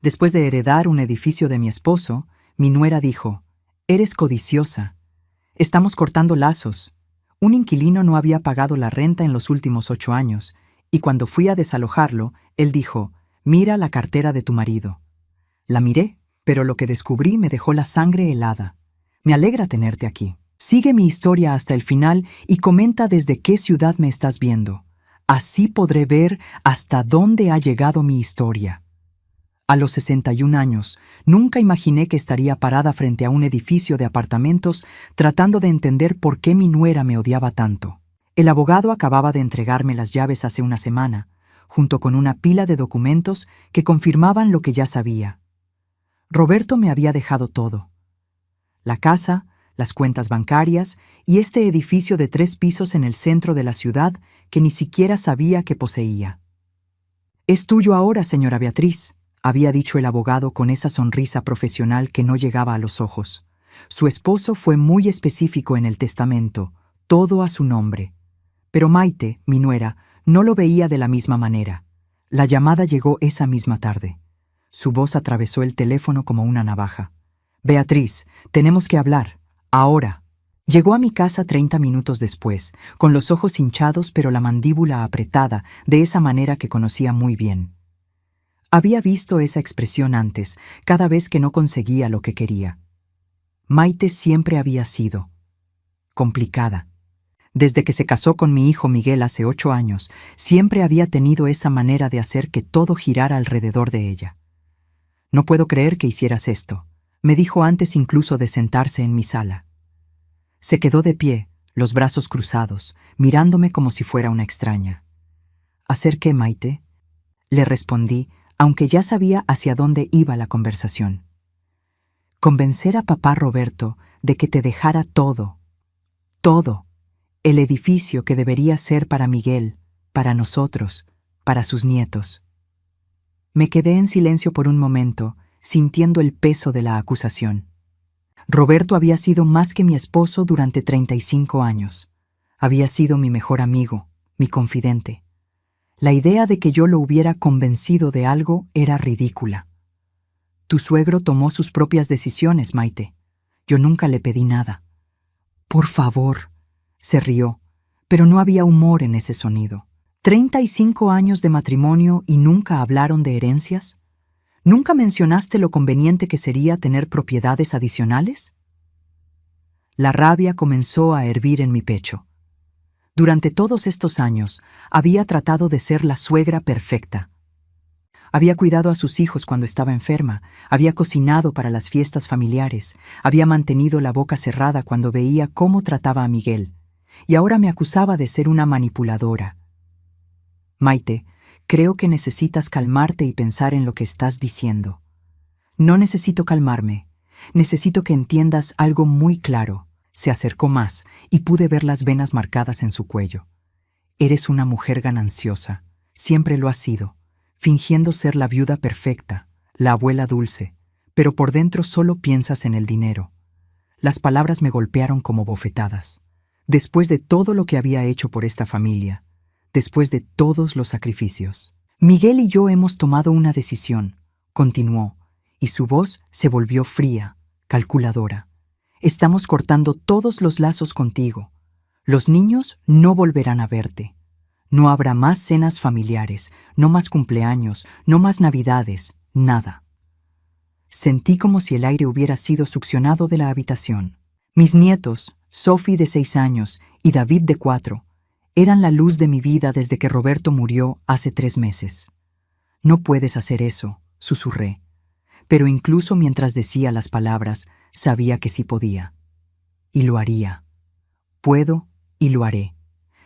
Después de heredar un edificio de mi esposo, mi nuera dijo: «Eres codiciosa. Estamos cortando lazos». Un inquilino no había pagado la renta en los últimos 8 años, y cuando fui a desalojarlo, él dijo: «Mira la cartera de tu marido». La miré, pero lo que descubrí me dejó la sangre helada. Me alegra tenerte aquí. Sigue mi historia hasta el final y comenta desde qué ciudad me estás viendo. Así podré ver hasta dónde ha llegado mi historia. A los 61 años, nunca imaginé que estaría parada frente a un edificio de apartamentos tratando de entender por qué mi nuera me odiaba tanto. El abogado acababa de entregarme las llaves hace una semana, junto con una pila de documentos que confirmaban lo que ya sabía. Roberto me había dejado todo: la casa, las cuentas bancarias y este edificio de 3 pisos en el centro de la ciudad que ni siquiera sabía que poseía. «Es tuyo ahora, señora Beatriz», había dicho el abogado con esa sonrisa profesional que no llegaba a los ojos. Su esposo fue muy específico en el testamento, todo a su nombre. Pero Maite, mi nuera, no lo veía de la misma manera. La llamada llegó esa misma tarde. Su voz atravesó el teléfono como una navaja. «Beatriz, tenemos que hablar. Ahora». Llegó a mi casa 30 minutos después, con los ojos hinchados pero la mandíbula apretada, de esa manera que conocía muy bien. Había visto esa expresión antes, cada vez que no conseguía lo que quería. Maite siempre había sido complicada. Desde que se casó con mi hijo Miguel hace 8 años, siempre había tenido esa manera de hacer que todo girara alrededor de ella. «No puedo creer que hicieras esto», me dijo antes incluso de sentarse en mi sala. Se quedó de pie, los brazos cruzados, mirándome como si fuera una extraña. «¿Hacer qué, Maite?», le respondí, aunque ya sabía hacia dónde iba la conversación. «Convencer a papá Roberto de que te dejara todo. Todo. El edificio que debería ser para Miguel, para nosotros, para sus nietos». Me quedé en silencio por un momento, sintiendo el peso de la acusación. Roberto había sido más que mi esposo durante 35 años. Había sido mi mejor amigo, mi confidente. La idea de que yo lo hubiera convencido de algo era ridícula. «Tu suegro tomó sus propias decisiones, Maite. Yo nunca le pedí nada». «Por favor», se rió, pero no había humor en ese sonido. «¿35 años de matrimonio y nunca hablaron de herencias? ¿Nunca mencionaste lo conveniente que sería tener propiedades adicionales?». La rabia comenzó a hervir en mi pecho. Durante todos estos años había tratado de ser la suegra perfecta. Había cuidado a sus hijos cuando estaba enferma, había cocinado para las fiestas familiares, había mantenido la boca cerrada cuando veía cómo trataba a Miguel, y ahora me acusaba de ser una manipuladora. «Maite, creo que necesitas calmarte y pensar en lo que estás diciendo». «No necesito calmarme. Necesito que entiendas algo muy claro». Se acercó más y pude ver las venas marcadas en su cuello. «Eres una mujer gananciosa. Siempre lo has sido, fingiendo ser la viuda perfecta, la abuela dulce, pero por dentro solo piensas en el dinero». Las palabras me golpearon como bofetadas. Después de todo lo que había hecho por esta familia, después de todos los sacrificios. «Miguel y yo hemos tomado una decisión», continuó, y su voz se volvió fría, calculadora. «Estamos cortando todos los lazos contigo. Los niños no volverán a verte. No habrá más cenas familiares, no más cumpleaños, no más navidades, nada». Sentí como si el aire hubiera sido succionado de la habitación. Mis nietos, Sophie de 6 años y David de 4, eran la luz de mi vida desde que Roberto murió hace 3 meses. «No puedes hacer eso», susurré. Pero incluso mientras decía las palabras, sabía que sí podía. Y lo haría. Puedo y lo haré.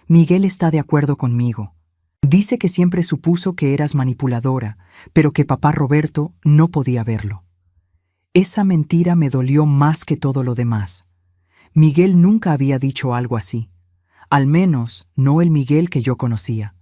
Miguel está de acuerdo conmigo. Dice que siempre supuso que eras manipuladora, pero que papá Roberto no podía verlo. Esa mentira me dolió más que todo lo demás. Miguel nunca había dicho algo así. Al menos no el Miguel que yo conocía.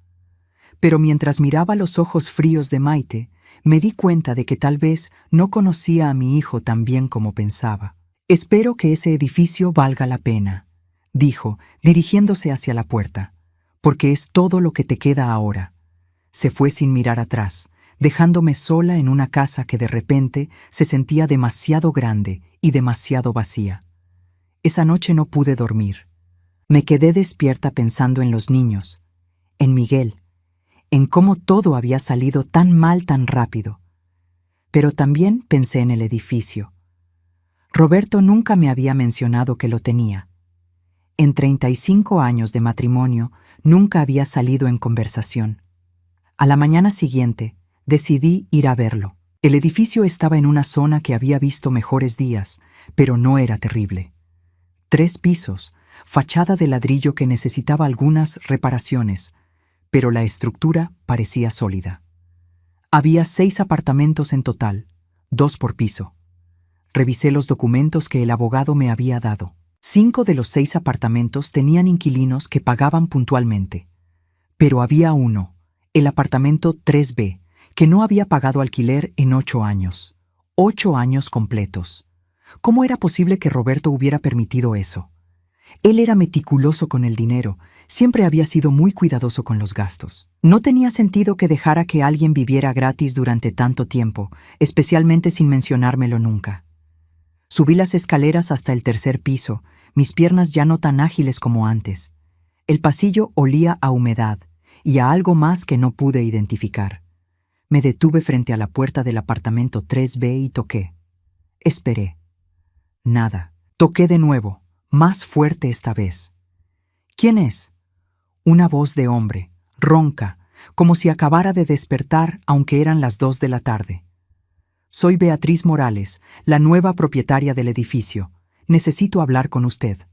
Pero mientras miraba los ojos fríos de Maite, me di cuenta de que tal vez no conocía a mi hijo tan bien como pensaba. «Espero que ese edificio valga la pena», dijo, dirigiéndose hacia la puerta, «porque es todo lo que te queda ahora». Se fue sin mirar atrás, dejándome sola en una casa que de repente se sentía demasiado grande y demasiado vacía. Esa noche no pude dormir. Me quedé despierta pensando en los niños, en Miguel, en cómo todo había salido tan mal tan rápido. Pero también pensé en el edificio. Roberto nunca me había mencionado que lo tenía. En 35 años de matrimonio nunca había salido en conversación. A la mañana siguiente, decidí ir a verlo. El edificio estaba en una zona que había visto mejores días, pero no era terrible. 3 pisos, fachada de ladrillo que necesitaba algunas reparaciones, pero la estructura parecía sólida. Había 6 apartamentos en total, 2 por piso. Revisé los documentos que el abogado me había dado. 5 de los 6 apartamentos tenían inquilinos que pagaban puntualmente. Pero había uno, el apartamento 3B, que no había pagado alquiler en 8 años. 8 años completos. ¿Cómo era posible que Roberto hubiera permitido eso? Él era meticuloso con el dinero, siempre había sido muy cuidadoso con los gastos. No tenía sentido que dejara que alguien viviera gratis durante tanto tiempo, especialmente sin mencionármelo nunca. Subí las escaleras hasta el 3er piso, mis piernas ya no tan ágiles como antes. El pasillo olía a humedad y a algo más que no pude identificar. Me detuve frente a la puerta del apartamento 3B y toqué. Esperé. Nada. Toqué de nuevo, más fuerte esta vez. ¿Quién es? Una voz de hombre, ronca, como si acabara de despertar aunque eran las 2 de la tarde. Soy Beatriz Morales, la nueva propietaria del edificio. Necesito hablar con usted.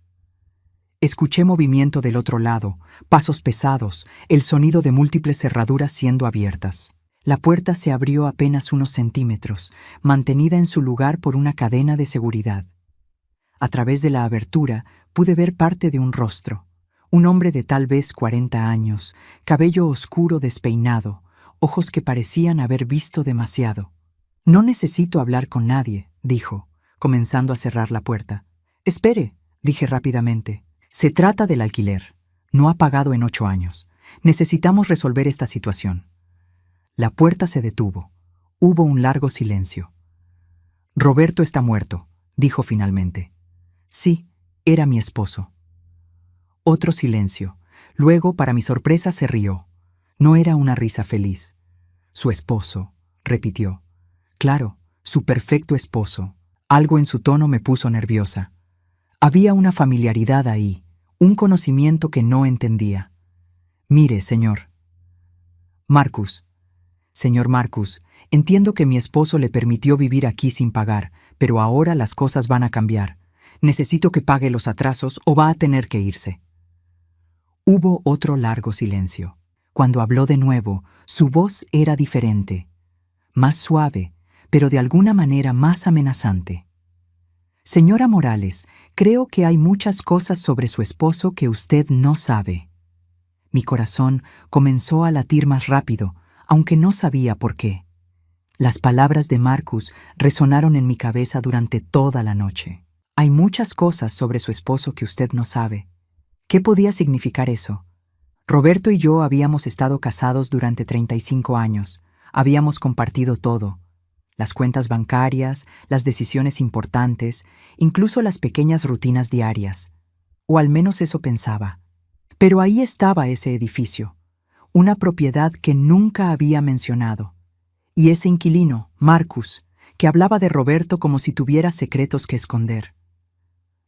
Escuché movimiento del otro lado, pasos pesados, el sonido de múltiples cerraduras siendo abiertas. La puerta se abrió apenas unos centímetros, mantenida en su lugar por una cadena de seguridad. A través de la abertura pude ver parte de un rostro. Un hombre de tal vez 40 años, cabello oscuro despeinado, ojos que parecían haber visto demasiado. «No necesito hablar con nadie», dijo, comenzando a cerrar la puerta. «Espere», dije rápidamente. «Se trata del alquiler. No ha pagado en 8 años. Necesitamos resolver esta situación». La puerta se detuvo. Hubo un largo silencio. «Roberto está muerto», dijo finalmente. «Sí, era mi esposo». Otro silencio. Luego, para mi sorpresa, se rió. No era una risa feliz. «Su esposo», repitió. «Claro, su perfecto esposo». Algo en su tono me puso nerviosa. Había una familiaridad ahí, un conocimiento que no entendía. «Mire, señor». «Marcus». «Señor Marcus, entiendo que mi esposo le permitió vivir aquí sin pagar, pero ahora las cosas van a cambiar. Necesito que pague los atrasos o va a tener que irse». Hubo otro largo silencio. Cuando habló de nuevo, su voz era diferente, más suave, pero de alguna manera más amenazante. «Señora Morales, creo que hay muchas cosas sobre su esposo que usted no sabe». Mi corazón comenzó a latir más rápido, aunque no sabía por qué. Las palabras de Marcus resonaron en mi cabeza durante toda la noche. «Hay muchas cosas sobre su esposo que usted no sabe». ¿Qué podía significar eso? Roberto y yo habíamos estado casados durante 35 años. Habíamos compartido todo. Las cuentas bancarias, las decisiones importantes, incluso las pequeñas rutinas diarias. O al menos eso pensaba. Pero ahí estaba ese edificio, una propiedad que nunca había mencionado. Y ese inquilino, Marcus, que hablaba de Roberto como si tuviera secretos que esconder.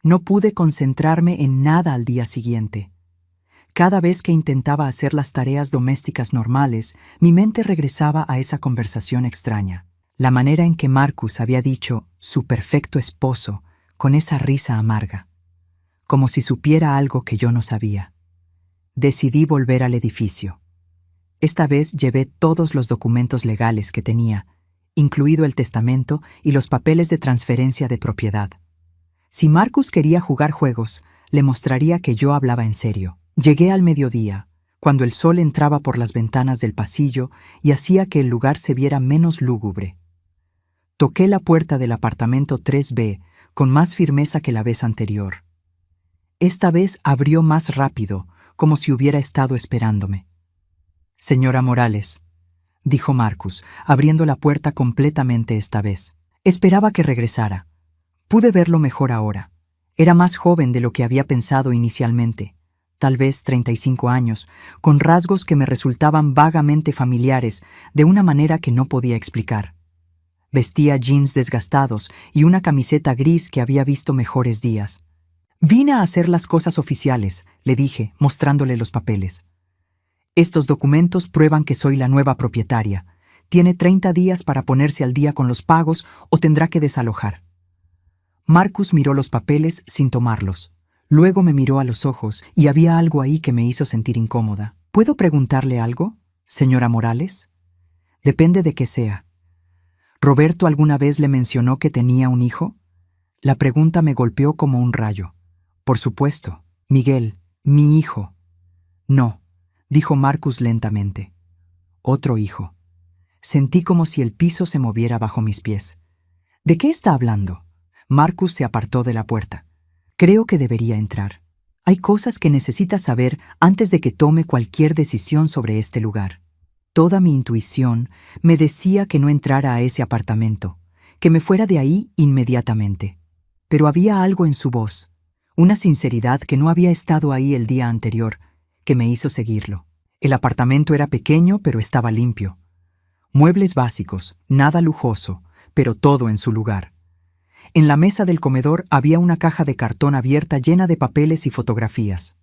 No pude concentrarme en nada al día siguiente. Cada vez que intentaba hacer las tareas domésticas normales, mi mente regresaba a esa conversación extraña. La manera en que Marcus había dicho «su perfecto esposo» con esa risa amarga. Como si supiera algo que yo no sabía. Decidí volver al edificio. Esta vez llevé todos los documentos legales que tenía, incluido el testamento y los papeles de transferencia de propiedad. Si Marcus quería jugar juegos, le mostraría que yo hablaba en serio. Llegué al mediodía, cuando el sol entraba por las ventanas del pasillo y hacía que el lugar se viera menos lúgubre. Toqué la puerta del apartamento 3B con más firmeza que la vez anterior. Esta vez abrió más rápido, como si hubiera estado esperándome. «Señora Morales», dijo Marcus, abriendo la puerta completamente esta vez. Esperaba que regresara. Pude verlo mejor ahora. Era más joven de lo que había pensado inicialmente. Tal vez 35 años, con rasgos que me resultaban vagamente familiares, de una manera que no podía explicar. Vestía jeans desgastados y una camiseta gris que había visto mejores días. «Vine a hacer las cosas oficiales», le dije, mostrándole los papeles. «Estos documentos prueban que soy la nueva propietaria. Tiene 30 días para ponerse al día con los pagos o tendrá que desalojar». Marcus miró los papeles sin tomarlos. Luego me miró a los ojos y había algo ahí que me hizo sentir incómoda. «¿Puedo preguntarle algo, señora Morales?» «Depende de qué sea». ¿Roberto alguna vez le mencionó que tenía un hijo? La pregunta me golpeó como un rayo. «Por supuesto, Miguel, mi hijo». «No», dijo Marcus lentamente. «Otro hijo». Sentí como si el piso se moviera bajo mis pies. «¿De qué está hablando?» Marcus se apartó de la puerta. «Creo que debería entrar. Hay cosas que necesitas saber antes de que tome cualquier decisión sobre este lugar». Toda mi intuición me decía que no entrara a ese apartamento, que me fuera de ahí inmediatamente. Pero había algo en su voz, una sinceridad que no había estado ahí el día anterior, que me hizo seguirlo. El apartamento era pequeño, pero estaba limpio. Muebles básicos, nada lujoso, pero todo en su lugar. En la mesa del comedor había una caja de cartón abierta llena de papeles y fotografías.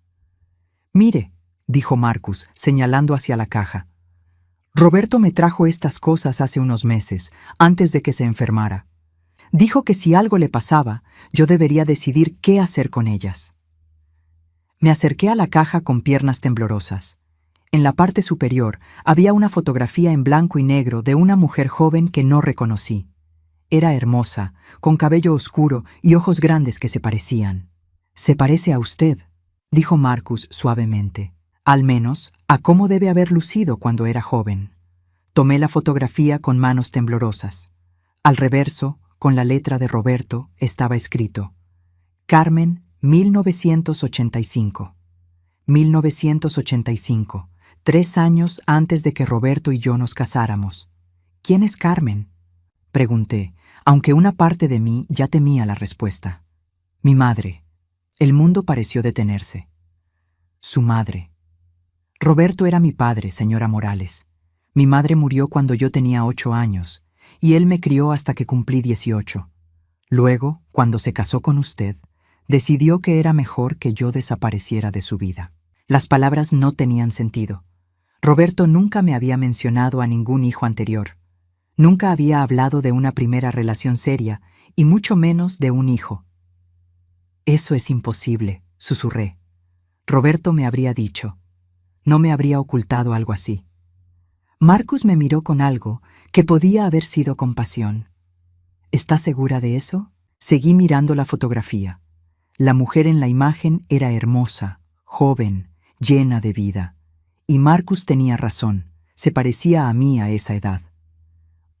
«Mire», dijo Marcus, señalando hacia la caja. «Roberto me trajo estas cosas hace unos meses, antes de que se enfermara. Dijo que si algo le pasaba, yo debería decidir qué hacer con ellas». Me acerqué a la caja con piernas temblorosas. En la parte superior había una fotografía en blanco y negro de una mujer joven que no reconocí. Era hermosa, con cabello oscuro y ojos grandes que se parecían. «Se parece a usted», dijo Marcus suavemente. «Al menos, a cómo debe haber lucido cuando era joven». Tomé la fotografía con manos temblorosas. Al reverso, con la letra de Roberto, estaba escrito: «Carmen, 1985». 1985, 3 años antes de que Roberto y yo nos casáramos. «¿Quién es Carmen?», pregunté, aunque una parte de mí ya temía la respuesta. «Mi madre». El mundo pareció detenerse. «Su madre». «Roberto era mi padre, señora Morales. Mi madre murió cuando yo tenía 8 años, y él me crió hasta que cumplí 18. Luego, cuando se casó con usted, decidió que era mejor que yo desapareciera de su vida». Las palabras no tenían sentido. Roberto nunca me había mencionado a ningún hijo anterior. Nunca había hablado de una primera relación seria, y mucho menos de un hijo. «Eso es imposible», susurré. Roberto me habría dicho. No me habría ocultado algo así. Marcus me miró con algo que podía haber sido compasión. «¿Estás segura de eso?». Seguí mirando la fotografía. La mujer en la imagen era hermosa, joven, llena de vida. Y Marcus tenía razón, se parecía a mí a esa edad.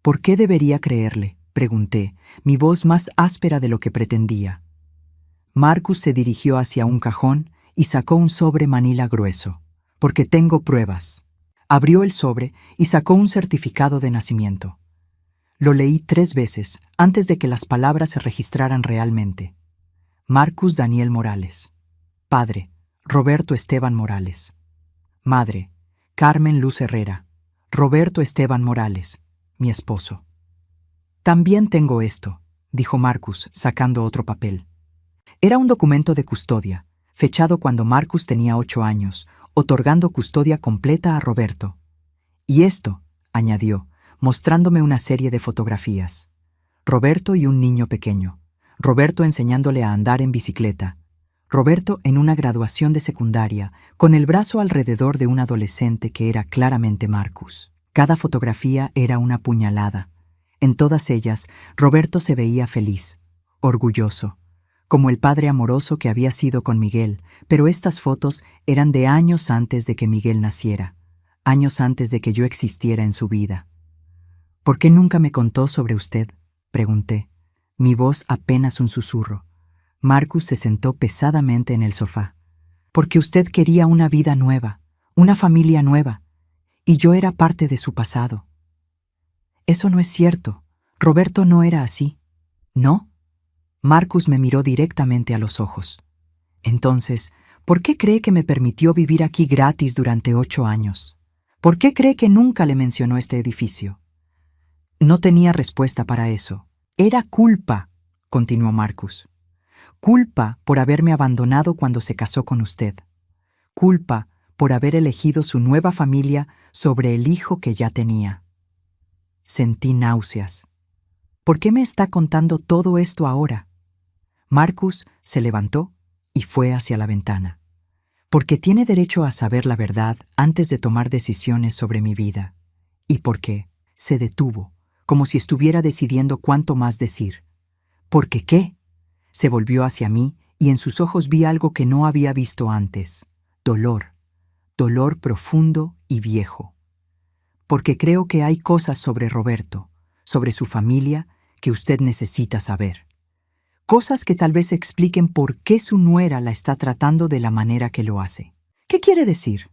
«¿Por qué debería creerle?», pregunté, mi voz más áspera de lo que pretendía. Marcus se dirigió hacia un cajón y sacó un sobre manila grueso. «Porque tengo pruebas». Abrió el sobre y sacó un certificado de nacimiento. Lo leí 3 veces antes de que las palabras se registraran realmente. Marcus Daniel Morales. Padre, Roberto Esteban Morales. Madre, Carmen Luz Herrera. Roberto Esteban Morales, mi esposo. «También tengo esto», dijo Marcus, sacando otro papel. Era un documento de custodia, fechado cuando Marcus tenía 8 años, otorgando custodia completa a Roberto. «Y esto», añadió, mostrándome una serie de fotografías. Roberto y un niño pequeño. Roberto enseñándole a andar en bicicleta. Roberto en una graduación de secundaria, con el brazo alrededor de un adolescente que era claramente Marcus. Cada fotografía era una puñalada. En todas ellas, Roberto se veía feliz, orgulloso, como el padre amoroso que había sido con Miguel, pero estas fotos eran de años antes de que Miguel naciera, años antes de que yo existiera en su vida. «¿Por qué nunca me contó sobre usted?», pregunté, mi voz apenas un susurro. Marcus se sentó pesadamente en el sofá. «Porque usted quería una vida nueva, una familia nueva, y yo era parte de su pasado». Eso no es cierto. Roberto no era así. ¿No? Marcus me miró directamente a los ojos. Entonces, ¿por qué cree que me permitió vivir aquí gratis durante 8 años? ¿Por qué cree que nunca le mencionó este edificio? No tenía respuesta para eso. Era culpa, continuó Marcus. Culpa por haberme abandonado cuando se casó con usted. Culpa por haber elegido su nueva familia sobre el hijo que ya tenía. Sentí náuseas. ¿Por qué me está contando todo esto ahora? Marcus se levantó y fue hacia la ventana. Porque tiene derecho a saber la verdad antes de tomar decisiones sobre mi vida. Y porque se detuvo, como si estuviera decidiendo cuánto más decir. ¿Por qué qué? Se volvió hacia mí y en sus ojos vi algo que no había visto antes. Dolor. Dolor profundo y viejo. Porque creo que hay cosas sobre Roberto, sobre su familia, que usted necesita saber. Cosas que tal vez expliquen por qué su nuera la está tratando de la manera que lo hace. ¿Qué quiere decir?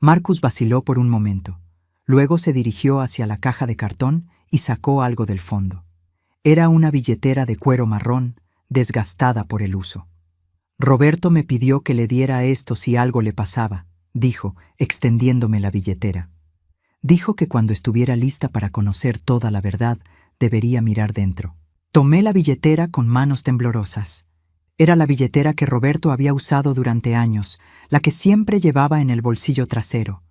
Marcus vaciló por un momento. Luego se dirigió hacia la caja de cartón y sacó algo del fondo. Era una billetera de cuero marrón, desgastada por el uso. Roberto me pidió que le diera esto si algo le pasaba, dijo, extendiéndome la billetera. Dijo que cuando estuviera lista para conocer toda la verdad, debería mirar dentro. Tomé la billetera con manos temblorosas. Era la billetera que Roberto había usado durante años, la que siempre llevaba en el bolsillo trasero.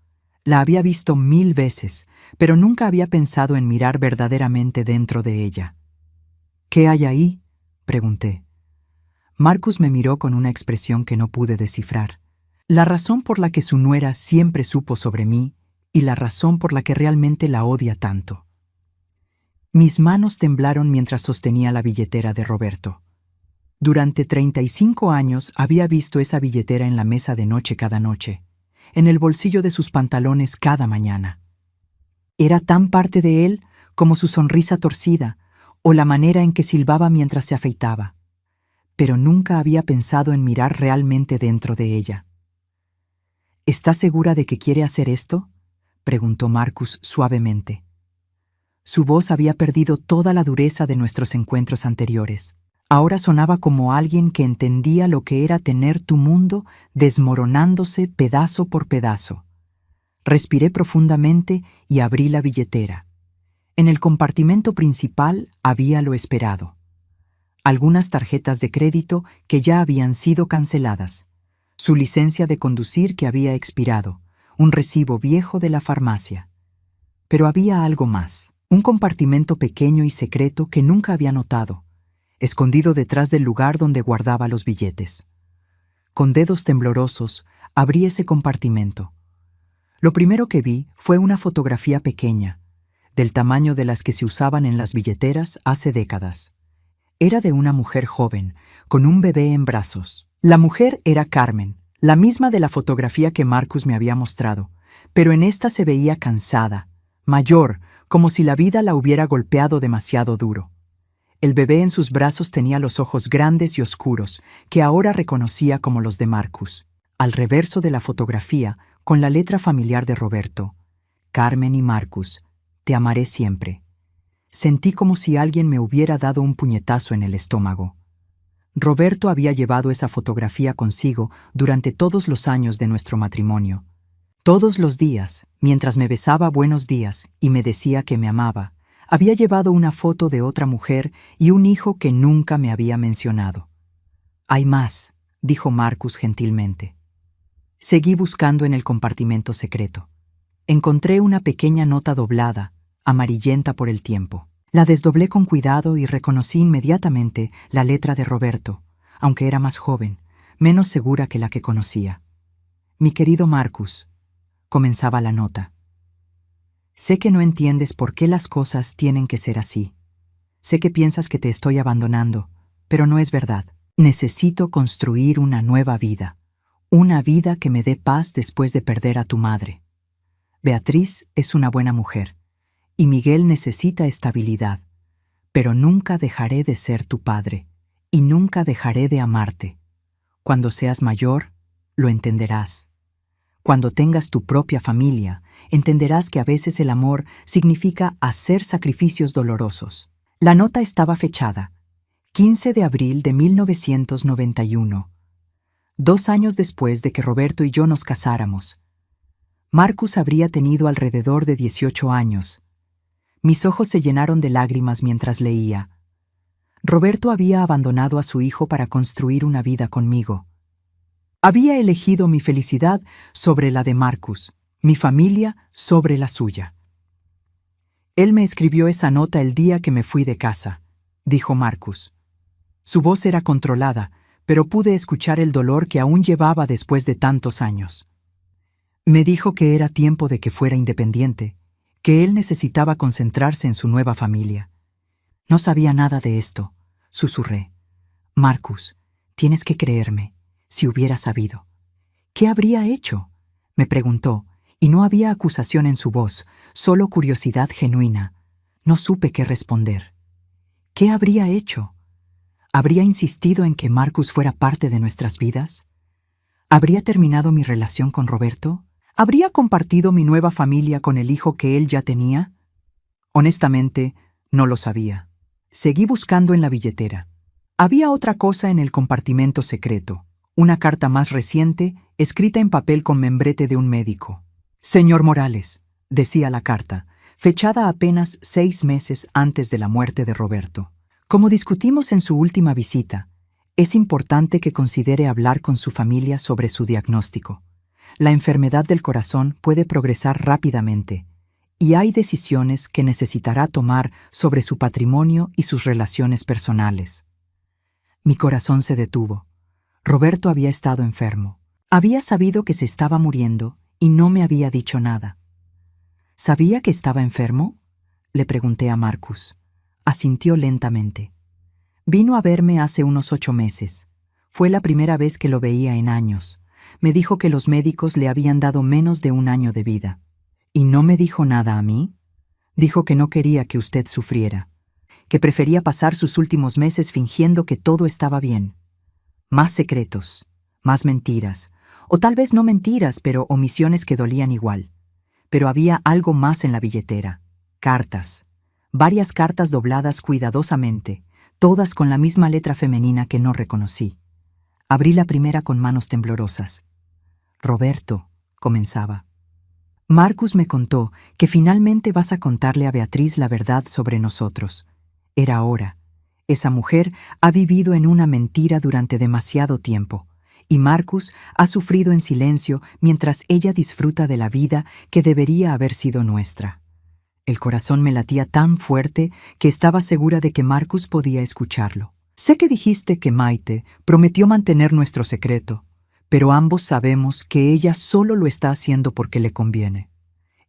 La había visto 1000 veces, pero nunca había pensado en mirar verdaderamente dentro de ella. ¿Qué hay ahí?, pregunté. Marcus me miró con una expresión que no pude descifrar. La razón por la que su nuera siempre supo sobre mí y la razón por la que realmente la odia tanto. Mis manos temblaron mientras sostenía la billetera de Roberto. Durante 35 años había visto esa billetera en la mesa de noche cada noche, en el bolsillo de sus pantalones cada mañana. Era tan parte de él como su sonrisa torcida o la manera en que silbaba mientras se afeitaba. Pero nunca había pensado en mirar realmente dentro de ella. ¿Está segura de que quiere hacer esto?, preguntó Marcus suavemente. Su voz había perdido toda la dureza de nuestros encuentros anteriores. Ahora sonaba como alguien que entendía lo que era tener tu mundo desmoronándose pedazo por pedazo. Respiré profundamente y abrí la billetera. En el compartimento principal había lo esperado. Algunas tarjetas de crédito que ya habían sido canceladas, su licencia de conducir que había expirado, un recibo viejo de la farmacia. Pero había algo más, un compartimento pequeño y secreto que nunca había notado, escondido detrás del lugar donde guardaba los billetes. Con dedos temblorosos, abrí ese compartimento. Lo primero que vi fue una fotografía pequeña, del tamaño de las que se usaban en las billeteras hace décadas. Era de una mujer joven, con un bebé en brazos. La mujer era Carmen, la misma de la fotografía que Marcus me había mostrado, pero en esta se veía cansada, mayor, como si la vida la hubiera golpeado demasiado duro. El bebé en sus brazos tenía los ojos grandes y oscuros, que ahora reconocía como los de Marcus. Al reverso de la fotografía, con la letra familiar de Roberto, Carmen y Marcus, te amaré siempre. Sentí como si alguien me hubiera dado un puñetazo en el estómago. Roberto había llevado esa fotografía consigo durante todos los años de nuestro matrimonio. Todos los días, mientras me besaba buenos días y me decía que me amaba, había llevado una foto de otra mujer y un hijo que nunca me había mencionado. «Hay más», dijo Marcus gentilmente. Seguí buscando en el compartimento secreto. Encontré una pequeña nota doblada, amarillenta por el tiempo. La desdoblé con cuidado y reconocí inmediatamente la letra de Roberto, aunque era más joven, menos segura que la que conocía. «Mi querido Marcus», comenzaba la nota. «Sé que no entiendes por qué las cosas tienen que ser así. Sé que piensas que te estoy abandonando, pero no es verdad. Necesito construir una nueva vida, una vida que me dé paz después de perder a tu madre. Beatriz es una buena mujer, y Miguel necesita estabilidad, pero nunca dejaré de ser tu padre, y nunca dejaré de amarte. Cuando seas mayor, lo entenderás. Cuando tengas tu propia familia, entenderás que a veces el amor significa hacer sacrificios dolorosos. La nota estaba fechada, 15 de abril de 1991, 2 años después de que Roberto y yo nos casáramos. Marcus habría tenido alrededor de 18 años. Mis ojos se llenaron de lágrimas mientras leía. Roberto había abandonado a su hijo para construir una vida conmigo. Había elegido mi felicidad sobre la de Marcus, mi familia sobre la suya. Él me escribió esa nota el día que me fui de casa, dijo Marcus. Su voz era controlada, pero pude escuchar el dolor que aún llevaba después de tantos años. Me dijo que era tiempo de que fuera independiente, que él necesitaba concentrarse en su nueva familia. No sabía nada de esto, susurré. Marcus, tienes que creerme, si hubiera sabido. ¿Qué habría hecho?, me preguntó, y no había acusación en su voz, solo curiosidad genuina. No supe qué responder. ¿Qué habría hecho? ¿Habría insistido en que Marcus fuera parte de nuestras vidas? ¿Habría terminado mi relación con Roberto? ¿Habría compartido mi nueva familia con el hijo que él ya tenía? Honestamente, no lo sabía. Seguí buscando en la billetera. Había otra cosa en el compartimento secreto, una carta más reciente, escrita en papel con membrete de un médico. Señor Morales, decía la carta, fechada apenas 6 meses antes de la muerte de Roberto. Como discutimos en su última visita, es importante que considere hablar con su familia sobre su diagnóstico. La enfermedad del corazón puede progresar rápidamente, y hay decisiones que necesitará tomar sobre su patrimonio y sus relaciones personales. Mi corazón se detuvo. Roberto había estado enfermo. Había sabido que se estaba muriendo y no me había dicho nada. ¿Sabía que estaba enfermo?, le pregunté a Marcus. Asintió lentamente. Vino a verme hace unos 8 meses. Fue la primera vez que lo veía en años. Me dijo que los médicos le habían dado menos de 1 año de vida. ¿Y no me dijo nada a mí? Dijo que no quería que usted sufriera, que prefería pasar sus últimos meses fingiendo que todo estaba bien. Más secretos, más mentiras, o tal vez no mentiras, pero omisiones que dolían igual. Pero había algo más en la billetera. Cartas. Varias cartas dobladas cuidadosamente, todas con la misma letra femenina que no reconocí. Abrí la primera con manos temblorosas. Roberto, comenzaba. Marcus me contó que finalmente vas a contarle a Beatriz la verdad sobre nosotros. Era hora. Esa mujer ha vivido en una mentira durante demasiado tiempo, y Marcus ha sufrido en silencio mientras ella disfruta de la vida que debería haber sido nuestra. El corazón me latía tan fuerte que estaba segura de que Marcus podía escucharlo. Sé que dijiste que Maite prometió mantener nuestro secreto, pero ambos sabemos que ella solo lo está haciendo porque le conviene.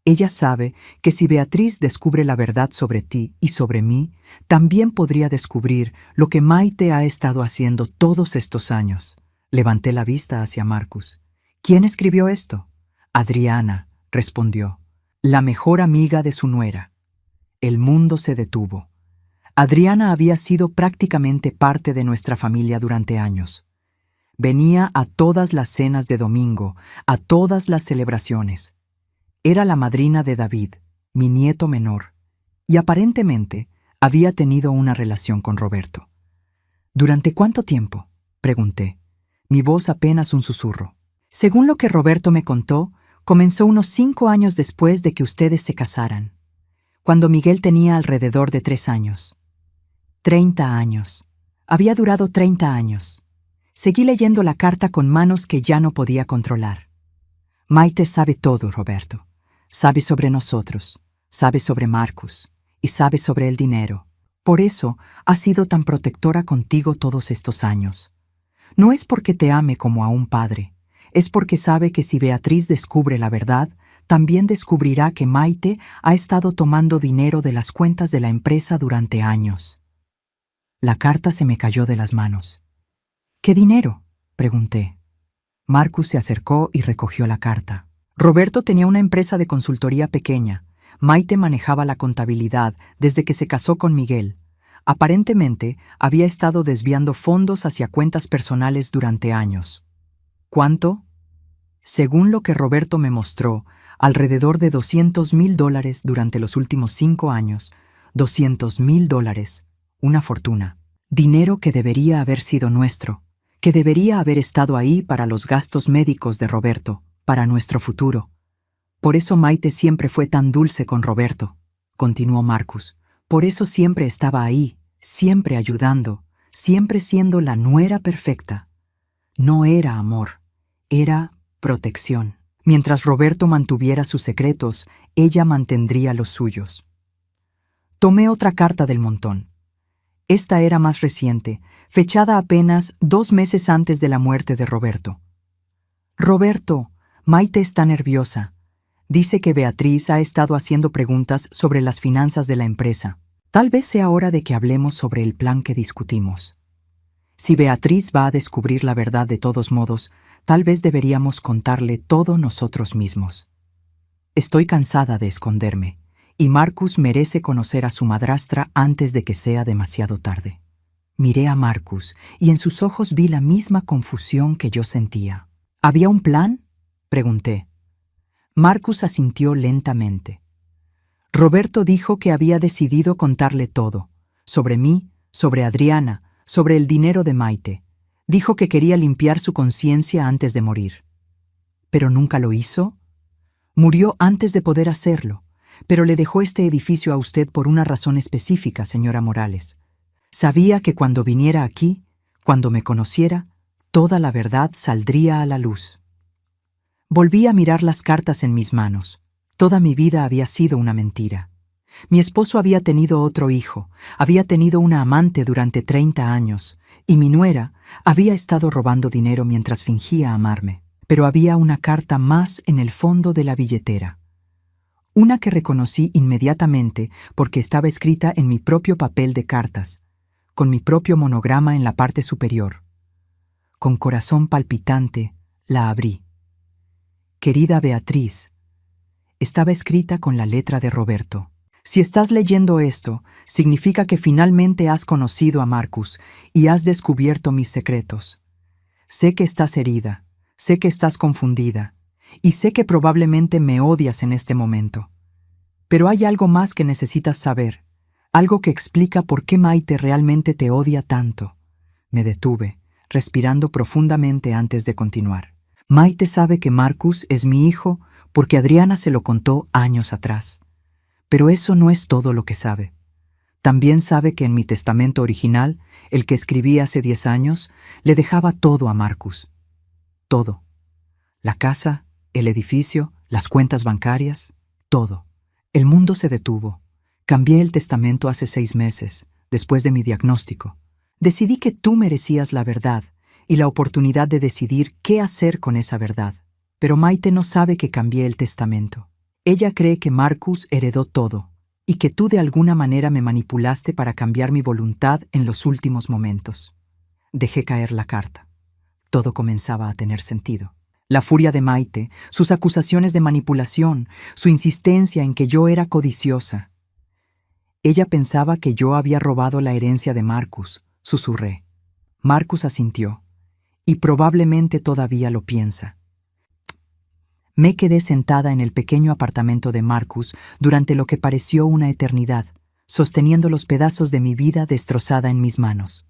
Ella sabe que si Beatriz descubre la verdad sobre ti y sobre mí, también podría descubrir lo que Maite ha estado haciendo todos estos años. Levanté la vista hacia Marcus. ¿Quién escribió esto? Adriana, respondió, la mejor amiga de su nuera. El mundo se detuvo. Adriana había sido prácticamente parte de nuestra familia durante años. Venía a todas las cenas de domingo, a todas las celebraciones. Era la madrina de David, mi nieto menor, y aparentemente había tenido una relación con Roberto. ¿Durante cuánto tiempo?, pregunté, mi voz apenas un susurro. Según lo que Roberto me contó, comenzó unos 5 años después de que ustedes se casaran, cuando Miguel tenía alrededor de 3 años. 30 años. Había durado 30 años. Seguí leyendo la carta con manos que ya no podía controlar. Maite sabe todo, Roberto. Sabe sobre nosotros, sabe sobre Marcus y sabe sobre el dinero. Por eso ha sido tan protectora contigo todos estos años. No es porque te ame como a un padre, es porque sabe que si Beatriz descubre la verdad, también descubrirá que Maite ha estado tomando dinero de las cuentas de la empresa durante años. La carta se me cayó de las manos. ¿Qué dinero?, pregunté. Marcus se acercó y recogió la carta. Roberto tenía una empresa de consultoría pequeña. Maite manejaba la contabilidad desde que se casó con Miguel. Aparentemente, había estado desviando fondos hacia cuentas personales durante años. ¿Cuánto? Según lo que Roberto me mostró, alrededor de $200,000 durante los últimos 5 años. $200,000, una fortuna. Dinero que debería haber sido nuestro, que debería haber estado ahí para los gastos médicos de Roberto, para nuestro futuro. Por eso Maite siempre fue tan dulce con Roberto, continuó Marcus. Por eso siempre estaba ahí, siempre ayudando, siempre siendo la nuera perfecta. No era amor, era protección. Mientras Roberto mantuviera sus secretos, ella mantendría los suyos. Tomé otra carta del montón. Esta era más reciente, fechada apenas 2 meses antes de la muerte de Roberto. Roberto, Maite está nerviosa. Dice que Beatriz ha estado haciendo preguntas sobre las finanzas de la empresa. Tal vez sea hora de que hablemos sobre el plan que discutimos. Si Beatriz va a descubrir la verdad de todos modos, tal vez deberíamos contarle todo nosotros mismos. Estoy cansada de esconderme, y Marcus merece conocer a su madrastra antes de que sea demasiado tarde. Miré a Marcus, y en sus ojos vi la misma confusión que yo sentía. ¿Había un plan?, pregunté. Marcus asintió lentamente. Roberto dijo que había decidido contarle todo, sobre mí, sobre Adriana, sobre el dinero de Maite. Dijo que quería limpiar su conciencia antes de morir. ¿Pero nunca lo hizo? Murió antes de poder hacerlo, pero le dejó este edificio a usted por una razón específica, señora Morales. Sabía que cuando viniera aquí, cuando me conociera, toda la verdad saldría a la luz. Volví a mirar las cartas en mis manos. Toda mi vida había sido una mentira. Mi esposo había tenido otro hijo, había tenido una amante durante 30 años, y mi nuera había estado robando dinero mientras fingía amarme. Pero había una carta más en el fondo de la billetera. Una que reconocí inmediatamente porque estaba escrita en mi propio papel de cartas, con mi propio monograma en la parte superior. Con corazón palpitante, la abrí. Querida Beatriz, estaba escrita con la letra de Roberto. Si estás leyendo esto, significa que finalmente has conocido a Marcus y has descubierto mis secretos. Sé que estás herida, sé que estás confundida, y sé que probablemente me odias en este momento. Pero hay algo más que necesitas saber, algo que explica por qué Maite realmente te odia tanto. Me detuve, respirando profundamente antes de continuar. Maite sabe que Marcus es mi hijo porque Adriana se lo contó años atrás. Pero eso no es todo lo que sabe. También sabe que en mi testamento original, el que escribí hace 10 años, le dejaba todo a Marcus. Todo. La casa, el edificio, las cuentas bancarias, todo. El mundo se detuvo. Cambié el testamento hace 6 meses, después de mi diagnóstico. Decidí que tú merecías la verdad y la oportunidad de decidir qué hacer con esa verdad. Pero Maite no sabe que cambié el testamento. Ella cree que Marcus heredó todo y que tú de alguna manera me manipulaste para cambiar mi voluntad en los últimos momentos. Dejé caer la carta. Todo comenzaba a tener sentido. La furia de Maite, sus acusaciones de manipulación, su insistencia en que yo era codiciosa. Ella pensaba que yo había robado la herencia de Marcus, susurré. Marcus asintió, y probablemente todavía lo piensa. Me quedé sentada en el pequeño apartamento de Marcus durante lo que pareció una eternidad, sosteniendo los pedazos de mi vida destrozada en mis manos.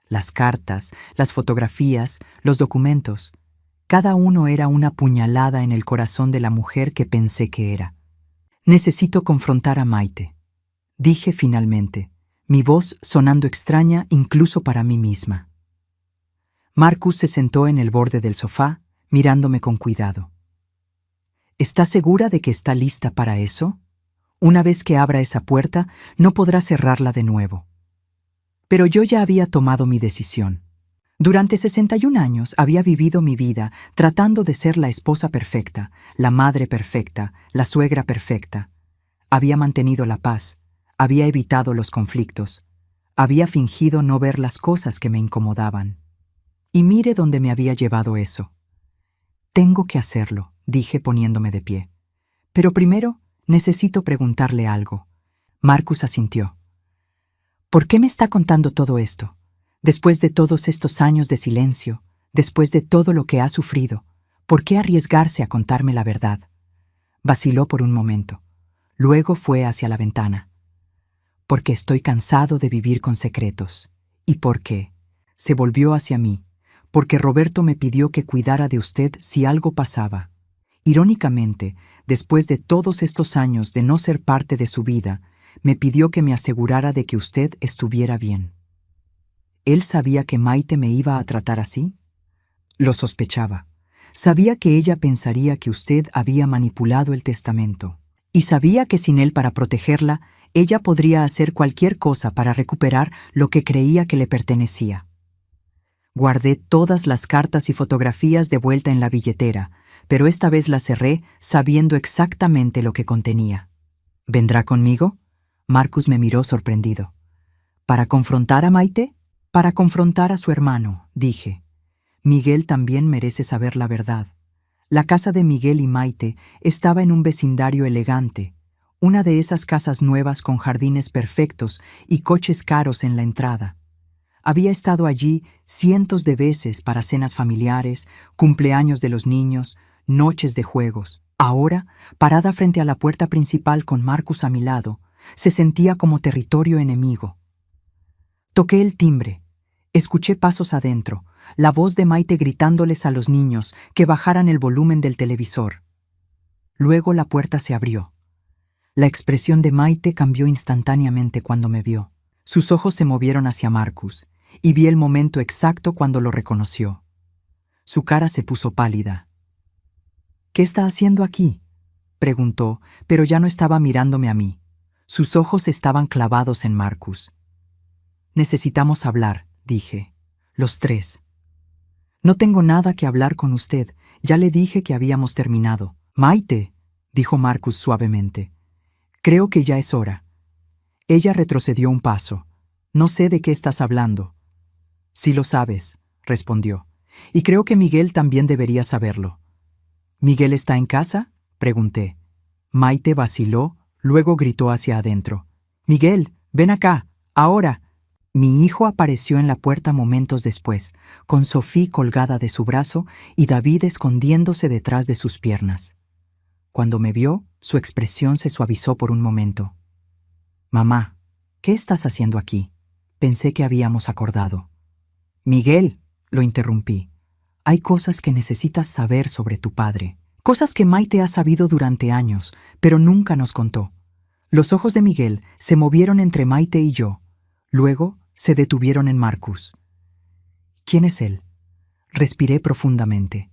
Las cartas, las fotografías, los documentos. Cada uno era una puñalada en el corazón de la mujer que pensé que era. Necesito confrontar a Maite, dije finalmente, mi voz sonando extraña incluso para mí misma. Marcus se sentó en el borde del sofá, mirándome con cuidado. ¿Estás segura de que está lista para eso? Una vez que abra esa puerta, no podrá cerrarla de nuevo. Pero yo ya había tomado mi decisión. Durante 61 años había vivido mi vida tratando de ser la esposa perfecta, la madre perfecta, la suegra perfecta. Había mantenido la paz, había evitado los conflictos, había fingido no ver las cosas que me incomodaban. Y mire dónde me había llevado eso. Tengo que hacerlo, dije poniéndome de pie. Pero primero necesito preguntarle algo. Marcus asintió. ¿Por qué me está contando todo esto? Después de todos estos años de silencio, después de todo lo que ha sufrido, ¿Por qué arriesgarse a contarme la verdad? Vaciló por un momento. Luego fue hacia la ventana. Porque estoy cansado de vivir con secretos. ¿Y por qué? Se volvió hacia mí. Porque Roberto me pidió que cuidara de usted si algo pasaba. Irónicamente, después de todos estos años de no ser parte de su vida, me pidió que me asegurara de que usted estuviera bien. ¿Él sabía que Maite me iba a tratar así? Lo sospechaba. Sabía que ella pensaría que usted había manipulado el testamento. Y sabía que sin él para protegerla, ella podría hacer cualquier cosa para recuperar lo que creía que le pertenecía. Guardé todas las cartas y fotografías de vuelta en la billetera, pero esta vez la cerré sabiendo exactamente lo que contenía. ¿Vendrá conmigo? Marcus me miró sorprendido. ¿Para confrontar a Maite? Para confrontar a su hermano, dije. Miguel también merece saber la verdad. La casa de Miguel y Maite estaba en un vecindario elegante, una de esas casas nuevas con jardines perfectos y coches caros en la entrada. Había estado allí cientos de veces para cenas familiares, cumpleaños de los niños, noches de juegos. Ahora, parada frente a la puerta principal con Marcus a mi lado, se sentía como territorio enemigo. Toqué el timbre. Escuché pasos adentro, la voz de Maite gritándoles a los niños que bajaran el volumen del televisor. Luego la puerta se abrió. La expresión de Maite cambió instantáneamente cuando me vio. Sus ojos se movieron hacia Marcus, y vi el momento exacto cuando lo reconoció. Su cara se puso pálida. «¿Qué está haciendo aquí?», preguntó, pero ya no estaba mirándome a mí. Sus ojos estaban clavados en Marcus. «Necesitamos hablar», dije. «Los tres». «No tengo nada que hablar con usted. Ya le dije que habíamos terminado». «Maite», dijo Marcus suavemente. «Creo que ya es hora». Ella retrocedió un paso. «No sé de qué estás hablando». «Sí lo sabes», respondió. «Y creo que Miguel también debería saberlo». «¿Miguel está en casa?», pregunté. Maite vaciló, luego gritó hacia adentro. «Miguel, ven acá, ahora». Mi hijo apareció en la puerta momentos después, con Sophie colgada de su brazo y David escondiéndose detrás de sus piernas. Cuando me vio, su expresión se suavizó por un momento. «Mamá, ¿qué estás haciendo aquí?», pensé que habíamos acordado. «Miguel», lo interrumpí, «hay cosas que necesitas saber sobre tu padre, cosas que Maite ha sabido durante años, pero nunca nos contó». Los ojos de Miguel se movieron entre Maite y yo. Luego se detuvieron en Marcus. «¿Quién es él?», respiré profundamente.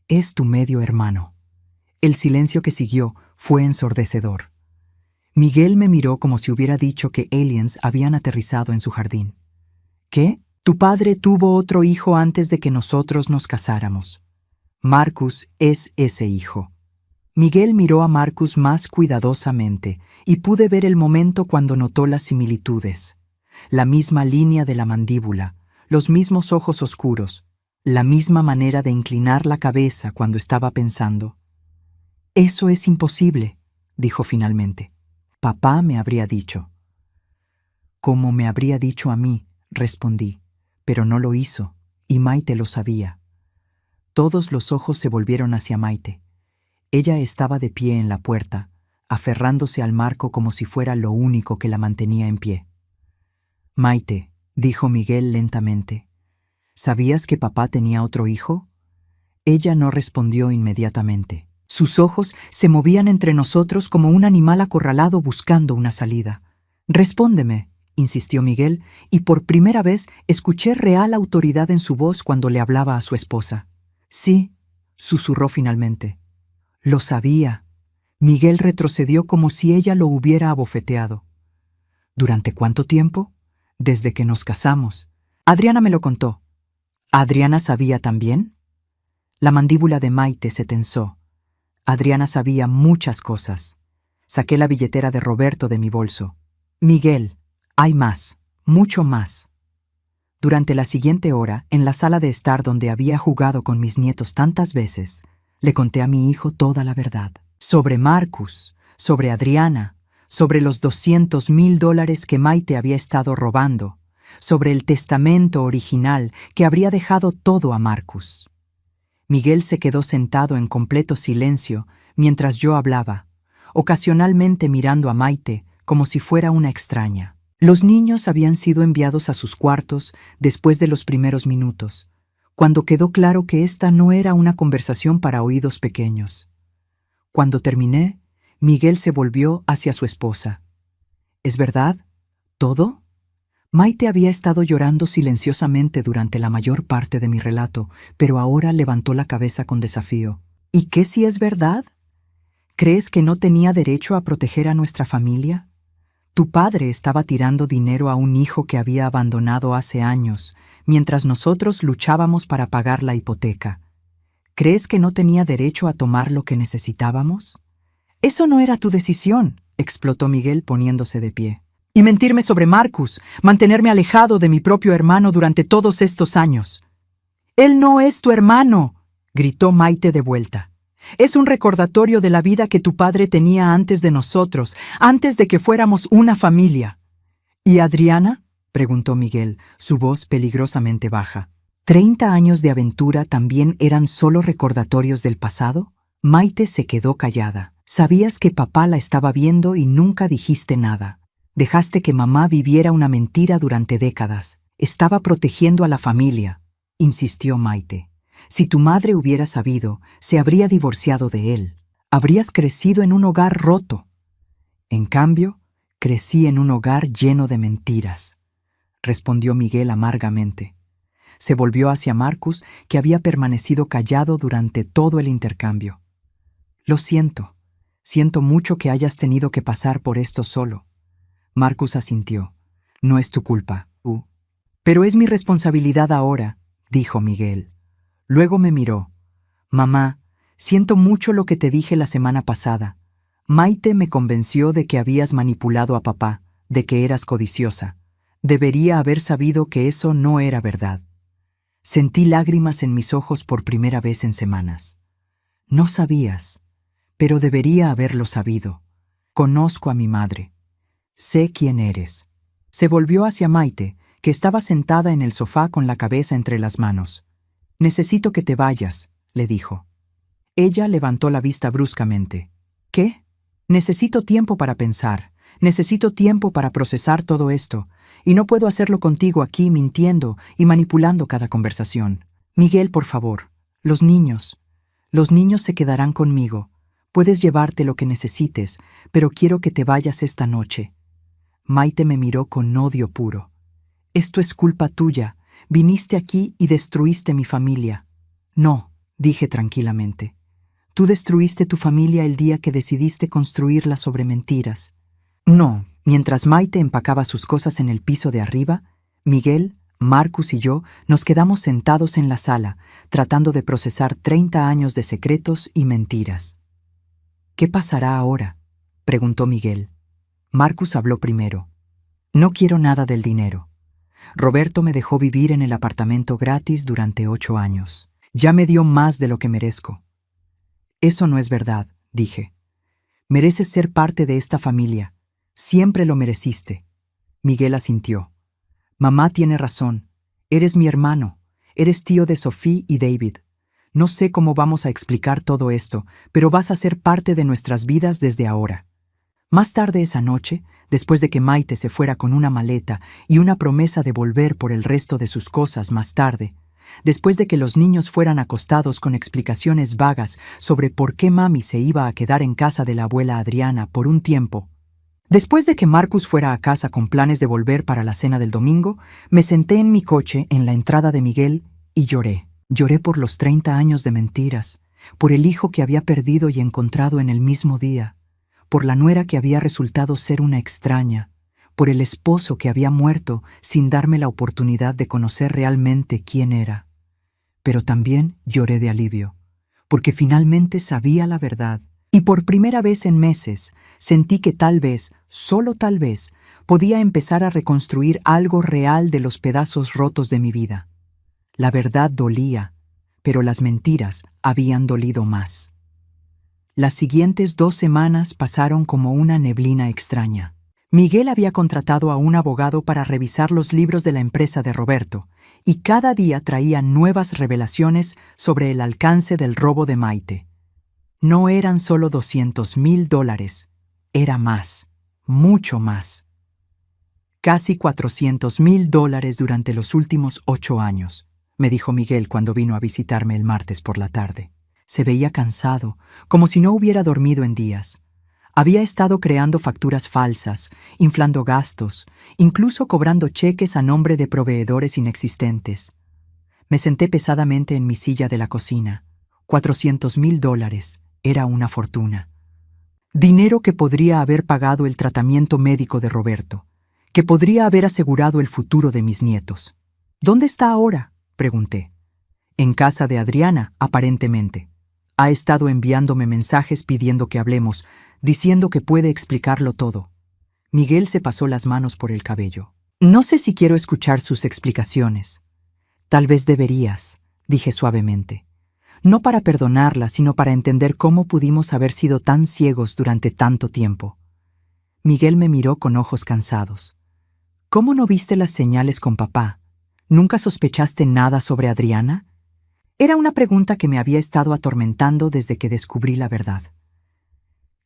«Es tu medio hermano». El silencio que siguió fue ensordecedor. Miguel me miró como si hubiera dicho que aliens habían aterrizado en su jardín. «¿Qué? Tu padre tuvo otro hijo antes de que nosotros nos casáramos. Marcus es ese hijo». Miguel miró a Marcus más cuidadosamente y pude ver el momento cuando notó las similitudes. La misma línea de la mandíbula, los mismos ojos oscuros, la misma manera de inclinar la cabeza cuando estaba pensando. «Eso es imposible», dijo finalmente. «Papá me habría dicho». «Como me habría dicho a mí», respondí, pero no lo hizo, y Maite lo sabía. Todos los ojos se volvieron hacia Maite. Ella estaba de pie en la puerta, aferrándose al marco como si fuera lo único que la mantenía en pie. «Maite», dijo Miguel lentamente, «¿sabías que papá tenía otro hijo?». Ella no respondió inmediatamente. Sus ojos se movían entre nosotros como un animal acorralado buscando una salida. «Respóndeme», insistió Miguel, y por primera vez escuché real autoridad en su voz cuando le hablaba a su esposa. «Sí», susurró finalmente. «Lo sabía». Miguel retrocedió como si ella lo hubiera abofeteado. «¿Durante cuánto tiempo?». «Desde que nos casamos». «Adriana me lo contó». «¿Adriana sabía también?». La mandíbula de Maite se tensó. Adriana sabía muchas cosas. Saqué la billetera de Roberto de mi bolso. «Miguel, hay más, mucho más». Durante la siguiente hora, en la sala de estar donde había jugado con mis nietos tantas veces, le conté a mi hijo toda la verdad. Sobre Marcus, sobre Adriana, sobre los $200,000 que Maite había estado robando, sobre el testamento original que habría dejado todo a Marcus. Miguel se quedó sentado en completo silencio mientras yo hablaba, ocasionalmente mirando a Maite como si fuera una extraña. Los niños habían sido enviados a sus cuartos después de los primeros minutos, cuando quedó claro que esta no era una conversación para oídos pequeños. Cuando terminé, Miguel se volvió hacia su esposa. ¿Es verdad? ¿Todo? Maite había estado llorando silenciosamente durante la mayor parte de mi relato, pero ahora levantó la cabeza con desafío. ¿Y qué si es verdad? ¿Crees que no tenía derecho a proteger a nuestra familia? Tu padre estaba tirando dinero a un hijo que había abandonado hace años, mientras nosotros luchábamos para pagar la hipoteca. ¿Crees que no tenía derecho a tomar lo que necesitábamos? Eso no era tu decisión, explotó Miguel poniéndose de pie. Y mentirme sobre Marcus, mantenerme alejado de mi propio hermano durante todos estos años. Él no es tu hermano, gritó Maite de vuelta. Es un recordatorio de la vida que tu padre tenía antes de nosotros, antes de que fuéramos una familia. ¿Y Adriana? Preguntó Miguel, su voz peligrosamente baja. ¿30 años de aventura también eran solo recordatorios del pasado? Maite se quedó callada. Sabías que papá la estaba viendo y nunca dijiste nada. Dejaste que mamá viviera una mentira durante décadas. Estaba protegiendo a la familia, insistió Maite. Si tu madre hubiera sabido, se habría divorciado de él. Habrías crecido en un hogar roto. En cambio, crecí en un hogar lleno de mentiras, respondió Miguel amargamente. Se volvió hacia Marcus, que había permanecido callado durante todo el intercambio. Lo siento. Siento mucho que hayas tenido que pasar por esto solo. Marcus asintió. No es tu culpa, Pero es mi responsabilidad ahora, dijo Miguel. Luego me miró. Mamá, siento mucho lo que te dije la semana pasada. Maite me convenció de que habías manipulado a papá, de que eras codiciosa. Debería haber sabido que eso no era verdad. Sentí lágrimas en mis ojos por primera vez en semanas. No sabías, pero debería haberlo sabido. Conozco a mi madre. Sé quién eres. Se volvió hacia Maite, que estaba sentada en el sofá con la cabeza entre las manos. Necesito que te vayas, le dijo. Ella levantó la vista bruscamente. ¿Qué? Necesito tiempo para pensar. Necesito tiempo para procesar todo esto, y no puedo hacerlo contigo aquí mintiendo y manipulando cada conversación. Miguel, por favor, los niños se quedarán conmigo. Puedes llevarte lo que necesites, pero quiero que te vayas esta noche. Maite me miró con odio puro. Esto es culpa tuya. Viniste aquí y destruiste mi familia. No, dije tranquilamente. Tú destruiste tu familia el día que decidiste construirla sobre mentiras. No, mientras Maite empacaba sus cosas en el piso de arriba, Miguel, Marcus y yo nos quedamos sentados en la sala, tratando de procesar 30 años de secretos y mentiras. ¿Qué pasará ahora?, preguntó Miguel. Marcus habló primero. No quiero nada del dinero. Roberto me dejó vivir en el apartamento gratis durante 8 años. Ya me dio más de lo que merezco. Eso no es verdad, dije. Mereces ser parte de esta familia. Siempre lo mereciste. Miguel asintió. Mamá tiene razón. Eres mi hermano. Eres tío de Sophie y David. No sé cómo vamos a explicar todo esto, pero vas a ser parte de nuestras vidas desde ahora. Más tarde esa noche, después de que Maite se fuera con una maleta y una promesa de volver por el resto de sus cosas más tarde, después de que los niños fueran acostados con explicaciones vagas sobre por qué mami se iba a quedar en casa de la abuela Adriana por un tiempo, después de que Marcus fuera a casa con planes de volver para la cena del domingo, me senté en mi coche en la entrada de Miguel y lloré. Lloré por los 30 años de mentiras, por el hijo que había perdido y encontrado en el mismo día, por la nuera que había resultado ser una extraña, por el esposo que había muerto sin darme la oportunidad de conocer realmente quién era. Pero también lloré de alivio, porque finalmente sabía la verdad, y por primera vez en meses sentí que tal vez, solo tal vez, podía empezar a reconstruir algo real de los pedazos rotos de mi vida. La verdad dolía, pero las mentiras habían dolido más. Las siguientes 2 semanas pasaron como una neblina extraña. Miguel había contratado a un abogado para revisar los libros de la empresa de Roberto, y cada día traía nuevas revelaciones sobre el alcance del robo de Maite. No eran solo $200,000, era más, mucho más. Casi $400,000 durante los últimos 8 años, me dijo Miguel cuando vino a visitarme el martes por la tarde. Se veía cansado, como si no hubiera dormido en días. Había estado creando facturas falsas, inflando gastos, incluso cobrando cheques a nombre de proveedores inexistentes. Me senté pesadamente en mi silla de la cocina. $400,000 era una fortuna. Dinero que podría haber pagado el tratamiento médico de Roberto, que podría haber asegurado el futuro de mis nietos. ¿Dónde está ahora?, pregunté. En casa de Adriana, aparentemente. Ha estado enviándome mensajes pidiendo que hablemos, diciendo que puede explicarlo todo. Miguel se pasó las manos por el cabello. No sé si quiero escuchar sus explicaciones. Tal vez deberías, dije suavemente. No para perdonarla, sino para entender cómo pudimos haber sido tan ciegos durante tanto tiempo. Miguel me miró con ojos cansados. ¿Cómo no viste las señales con papá? ¿Nunca sospechaste nada sobre Adriana? Era una pregunta que me había estado atormentando desde que descubrí la verdad.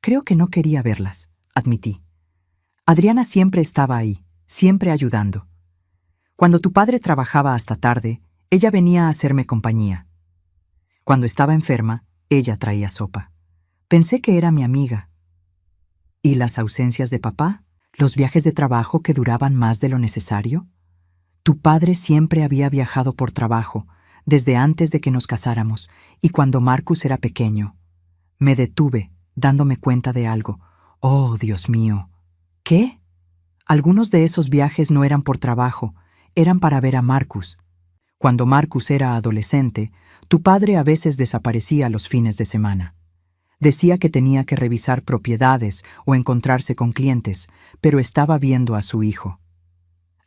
Creo que no quería verlas, admití. Adriana siempre estaba ahí, siempre ayudando. Cuando tu padre trabajaba hasta tarde, ella venía a hacerme compañía. Cuando estaba enferma, ella traía sopa. Pensé que era mi amiga. ¿Y las ausencias de papá? ¿Los viajes de trabajo que duraban más de lo necesario? Tu padre siempre había viajado por trabajo, desde antes de que nos casáramos, y cuando Marcus era pequeño. Me detuve, dándome cuenta de algo. Oh, Dios mío. ¿Qué? Algunos de esos viajes no eran por trabajo, eran para ver a Marcus. Cuando Marcus era adolescente, tu padre a veces desaparecía los fines de semana. Decía que tenía que revisar propiedades o encontrarse con clientes, pero estaba viendo a su hijo.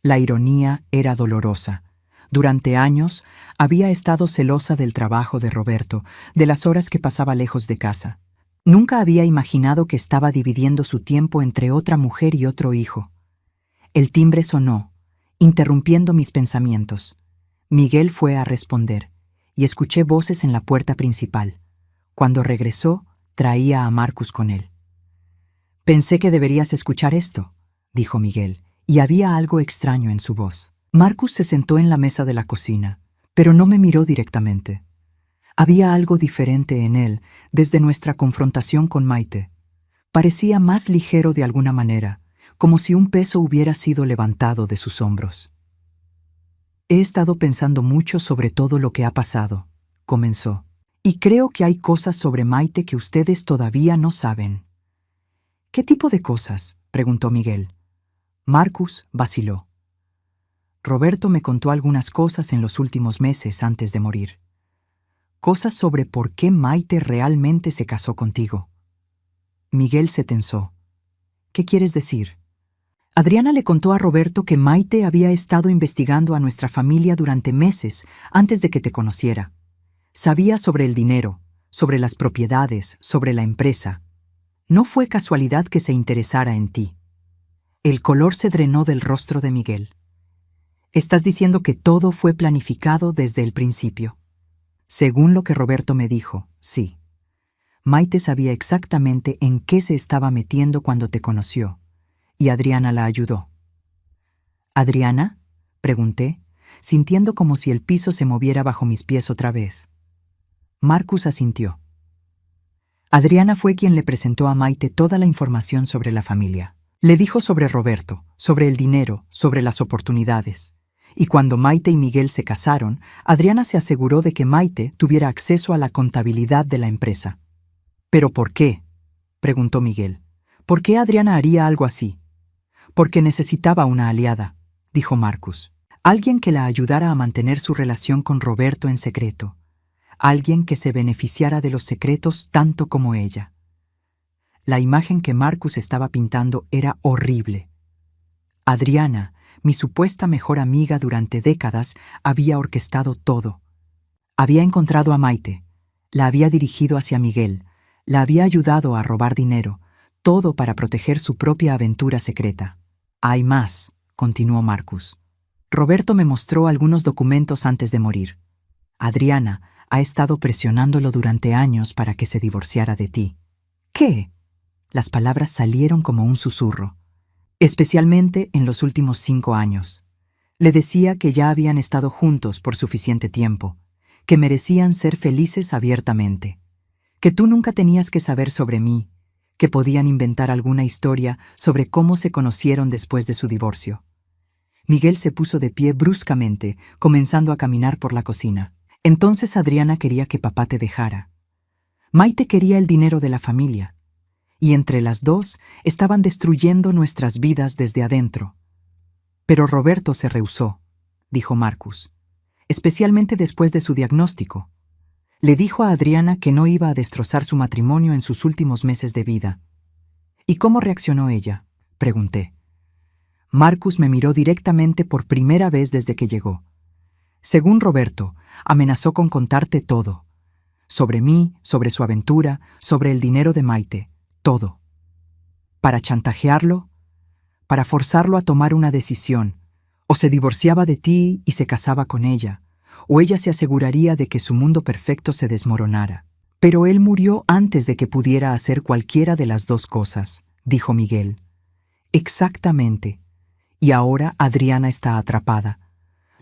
La ironía era dolorosa. Durante años había estado celosa del trabajo de Roberto, de las horas que pasaba lejos de casa. Nunca había imaginado que estaba dividiendo su tiempo entre otra mujer y otro hijo. El timbre sonó, interrumpiendo mis pensamientos. Miguel fue a responder, y escuché voces en la puerta principal. Cuando regresó, traía a Marcus con él. «Pensé que deberías escuchar esto», dijo Miguel, y había algo extraño en su voz. Marcus se sentó en la mesa de la cocina, pero no me miró directamente. Había algo diferente en él desde nuestra confrontación con Maite. Parecía más ligero de alguna manera, como si un peso hubiera sido levantado de sus hombros. «He estado pensando mucho sobre todo lo que ha pasado», comenzó, «y creo que hay cosas sobre Maite que ustedes todavía no saben». «¿Qué tipo de cosas?», preguntó Miguel. Marcus vaciló. «Roberto me contó algunas cosas en los últimos meses antes de morir. Cosas sobre por qué Maite realmente se casó contigo». Miguel se tensó. «¿Qué quieres decir?» Adriana le contó a Roberto que Maite había estado investigando a nuestra familia durante meses antes de que te conociera. Sabía sobre el dinero, sobre las propiedades, sobre la empresa. No fue casualidad que se interesara en ti. El color se drenó del rostro de Miguel. «Estás diciendo que todo fue planificado desde el principio». Según lo que Roberto me dijo, sí. Maite sabía exactamente en qué se estaba metiendo cuando te conoció, y Adriana la ayudó. «¿Adriana?», pregunté, sintiendo como si el piso se moviera bajo mis pies otra vez. Marcus asintió. Adriana fue quien le presentó a Maite toda la información sobre la familia. Le dijo sobre Roberto, sobre el dinero, sobre las oportunidades. Y cuando Maite y Miguel se casaron, Adriana se aseguró de que Maite tuviera acceso a la contabilidad de la empresa. «¿Pero por qué?», preguntó Miguel. «¿Por qué Adriana haría algo así?» «Porque necesitaba una aliada», dijo Marcus. «Alguien que la ayudara a mantener su relación con Roberto en secreto. Alguien que se beneficiara de los secretos tanto como ella». La imagen que Marcus estaba pintando era horrible. Adriana, mi supuesta mejor amiga durante décadas, había orquestado todo. Había encontrado a Maite, la había dirigido hacia Miguel, la había ayudado a robar dinero. todo para proteger su propia aventura secreta. Hay más, continuó Marcus. Roberto me mostró algunos documentos antes de morir. Adriana ha estado presionándolo durante años para que se divorciara de ti. ¿Qué? Las palabras salieron como un susurro. Especialmente en los últimos 5 años. Le decía que ya habían estado juntos por suficiente tiempo, que merecían ser felices abiertamente, que tú nunca tenías que saber sobre mí, que podían inventar alguna historia sobre cómo se conocieron después de su divorcio. Miguel se puso de pie bruscamente, comenzando a caminar por la cocina. Entonces Adriana quería que papá te dejara. Maite quería el dinero de la familia, y entre las dos estaban destruyendo nuestras vidas desde adentro. Pero Roberto se rehusó, dijo Marcus, especialmente después de su diagnóstico. Le dijo a Adriana que no iba a destrozar su matrimonio en sus últimos meses de vida. ¿Y cómo reaccionó ella?, pregunté. Marcus me miró directamente por primera vez desde que llegó. Según Roberto, amenazó con contarte todo. Sobre mí, sobre su aventura, sobre el dinero de Maite, todo. Para chantajearlo, para forzarlo a tomar una decisión. O se divorciaba de ti y se casaba con ella, o ella se aseguraría de que su mundo perfecto se desmoronara. Pero él murió antes de que pudiera hacer cualquiera de las dos cosas, dijo Miguel. Exactamente. Y ahora Adriana está atrapada.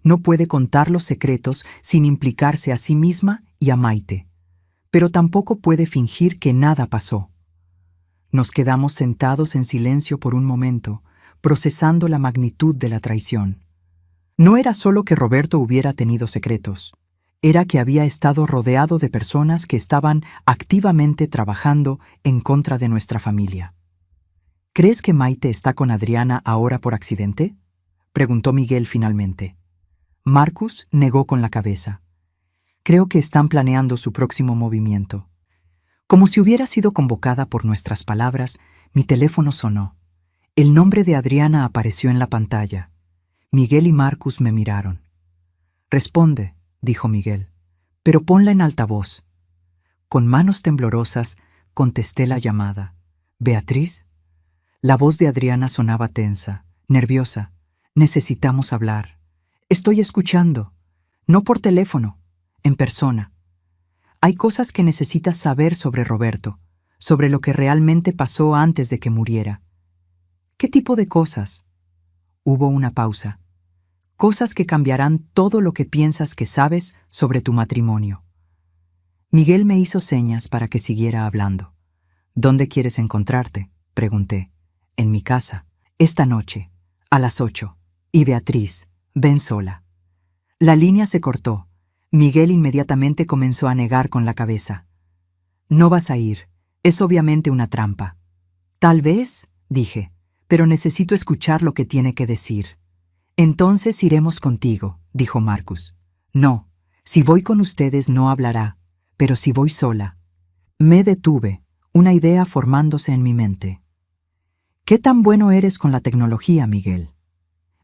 No puede contar los secretos sin implicarse a sí misma y a Maite. Pero tampoco puede fingir que nada pasó. Nos quedamos sentados en silencio por un momento, procesando la magnitud de la traición. No era solo que Roberto hubiera tenido secretos, era que había estado rodeado de personas que estaban activamente trabajando en contra de nuestra familia. ¿Crees que Maite está con Adriana ahora por accidente?, preguntó Miguel finalmente. Marcus negó con la cabeza. Creo que están planeando su próximo movimiento. Como si hubiera sido convocada por nuestras palabras, mi teléfono sonó. El nombre de Adriana apareció en la pantalla. Miguel y Marcus me miraron. Responde, dijo Miguel, pero ponla en altavoz. Con manos temblorosas contesté la llamada. ¿Beatriz? La voz de Adriana sonaba tensa, nerviosa. Necesitamos hablar. Estoy escuchando. No por teléfono, en persona. Hay cosas que necesitas saber sobre Roberto, sobre lo que realmente pasó antes de que muriera. ¿Qué tipo de cosas? Hubo una pausa. Cosas que cambiarán todo lo que piensas que sabes sobre tu matrimonio. Miguel me hizo señas para que siguiera hablando. ¿Dónde quieres encontrarte?, pregunté. En mi casa, esta noche, a las 8. Y Beatriz, ven sola. La línea se cortó. Miguel inmediatamente comenzó a negar con la cabeza. No vas a ir. Es obviamente una trampa. Tal vez, dije, pero necesito escuchar lo que tiene que decir. Entonces iremos contigo, dijo Marcus. No, si voy con ustedes no hablará, pero si voy sola. Me detuve, una idea formándose en mi mente. ¿Qué tan bueno eres con la tecnología, Miguel?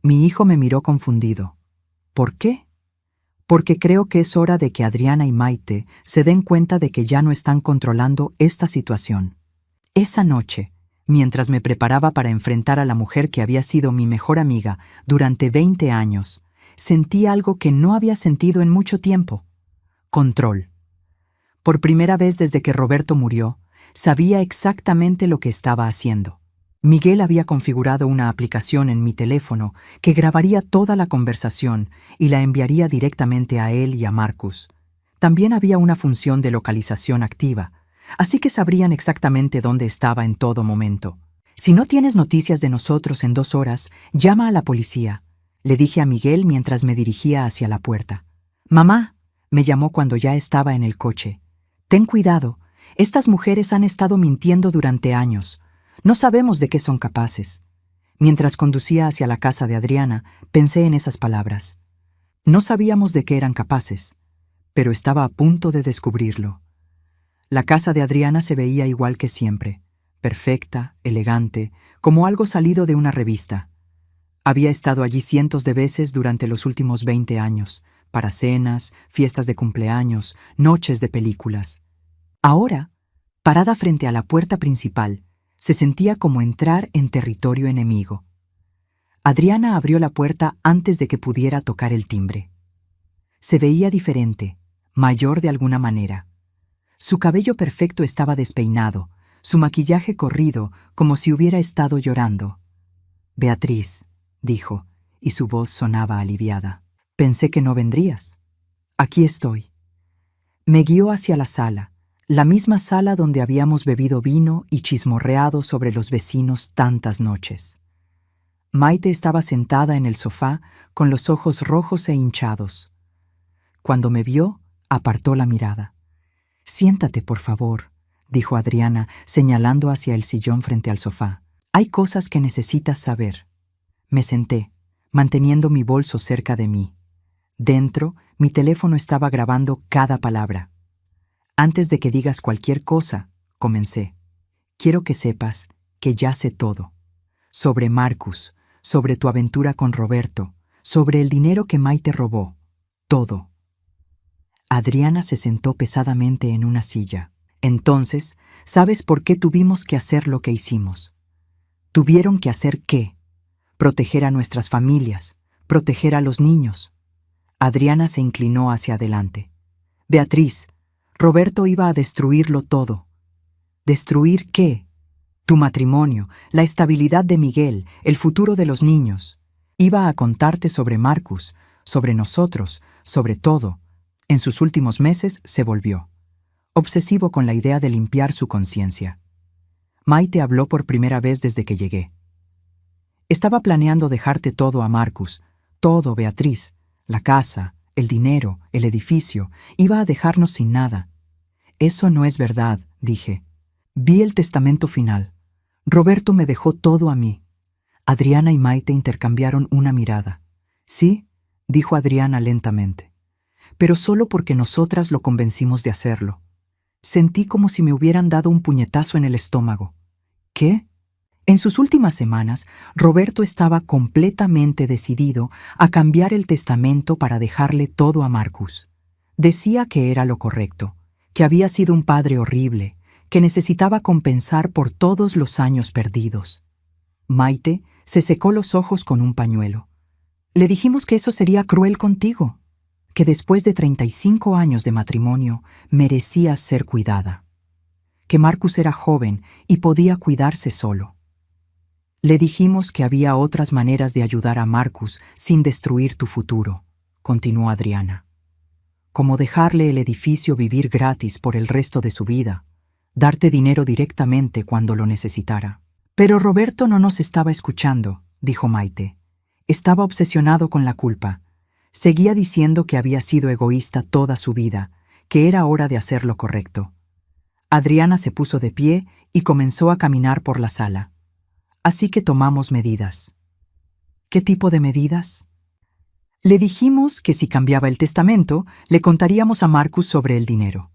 Mi hijo me miró confundido. ¿Por qué? Porque creo que es hora de que Adriana y Maite se den cuenta de que ya no están controlando esta situación. Esa noche, mientras me preparaba para enfrentar a la mujer que había sido mi mejor amiga durante 20 años, sentí algo que no había sentido en mucho tiempo. Control. Por primera vez desde que Roberto murió, sabía exactamente lo que estaba haciendo. Miguel había configurado una aplicación en mi teléfono que grabaría toda la conversación y la enviaría directamente a él y a Marcus. También había una función de localización activa, así que sabrían exactamente dónde estaba en todo momento. Si no tienes noticias de nosotros en 2 horas, llama a la policía, le dije a Miguel mientras me dirigía hacia la puerta. Mamá, me llamó cuando ya estaba en el coche. Ten cuidado, estas mujeres han estado mintiendo durante años. No sabemos de qué son capaces. Mientras conducía hacia la casa de Adriana, pensé en esas palabras. No sabíamos de qué eran capaces, pero estaba a punto de descubrirlo. La casa de Adriana se veía igual que siempre, perfecta, elegante, como algo salido de una revista. Había estado allí cientos de veces durante los últimos 20 años, para cenas, fiestas de cumpleaños, noches de películas. Ahora, parada frente a la puerta principal, Se sentía como entrar en territorio enemigo. Adriana abrió la puerta antes de que pudiera tocar el timbre. Se veía diferente, mayor de alguna manera. Su cabello perfecto estaba despeinado, su maquillaje corrido, como si hubiera estado llorando. «Beatriz», dijo, y su voz sonaba aliviada. «Pensé que no vendrías. Aquí estoy». Me guió hacia la sala, la misma sala donde habíamos bebido vino y chismorreado sobre los vecinos tantas noches. Maite estaba sentada en el sofá con los ojos rojos e hinchados. Cuando me vio, apartó la mirada. «Siéntate, por favor», dijo Adriana, señalando hacia el sillón frente al sofá. «Hay cosas que necesitas saber». Me senté, manteniendo mi bolso cerca de mí. Dentro, mi teléfono estaba grabando cada palabra. «Antes de que digas cualquier cosa», comencé, «quiero que sepas que ya sé todo. Sobre Marcus, sobre tu aventura con Roberto, sobre el dinero que Maite robó. Todo». Adriana se sentó pesadamente en una silla. «Entonces, ¿sabes por qué tuvimos que hacer lo que hicimos?» «¿Tuvieron que hacer qué?» «Proteger a nuestras familias, proteger a los niños». Adriana se inclinó hacia adelante. «Beatriz, Roberto iba a destruirlo todo». «¿Destruir qué?» «Tu matrimonio, la estabilidad de Miguel, el futuro de los niños. Iba a contarte sobre Marcus, sobre nosotros, sobre todo». En sus últimos meses se volvió obsesivo con la idea de limpiar su conciencia. Maite habló por primera vez desde que llegué. «Estaba planeando dejarte todo a Marcus, todo, Beatriz, la casa, el dinero, el edificio, iba a dejarnos sin nada». «Eso no es verdad», dije. «Vi el testamento final. Roberto me dejó todo a mí». Adriana y Maite intercambiaron una mirada. «Sí», dijo Adriana lentamente, «pero solo porque nosotras lo convencimos de hacerlo». Sentí como si me hubieran dado un puñetazo en el estómago. ¿Qué? En sus últimas semanas, Roberto estaba completamente decidido a cambiar el testamento para dejarle todo a Marcus. Decía que era lo correcto, que había sido un padre horrible, que necesitaba compensar por todos los años perdidos. Maite se secó los ojos con un pañuelo. «Le dijimos que eso sería cruel contigo, que después de 35 años de matrimonio merecías ser cuidada, que Marcus era joven y podía cuidarse solo. Le dijimos que había otras maneras de ayudar a Marcus sin destruir tu futuro», continuó Adriana. «Como dejarle el edificio vivir gratis por el resto de su vida, darte dinero directamente cuando lo necesitara». «Pero Roberto no nos estaba escuchando», dijo Maite. «Estaba obsesionado con la culpa. Seguía diciendo que había sido egoísta toda su vida, que era hora de hacer lo correcto». Adriana se puso de pie y comenzó a caminar por la sala. «Así que tomamos medidas». «¿Qué tipo de medidas?» «Le dijimos que si cambiaba el testamento, le contaríamos a Marcus sobre el dinero».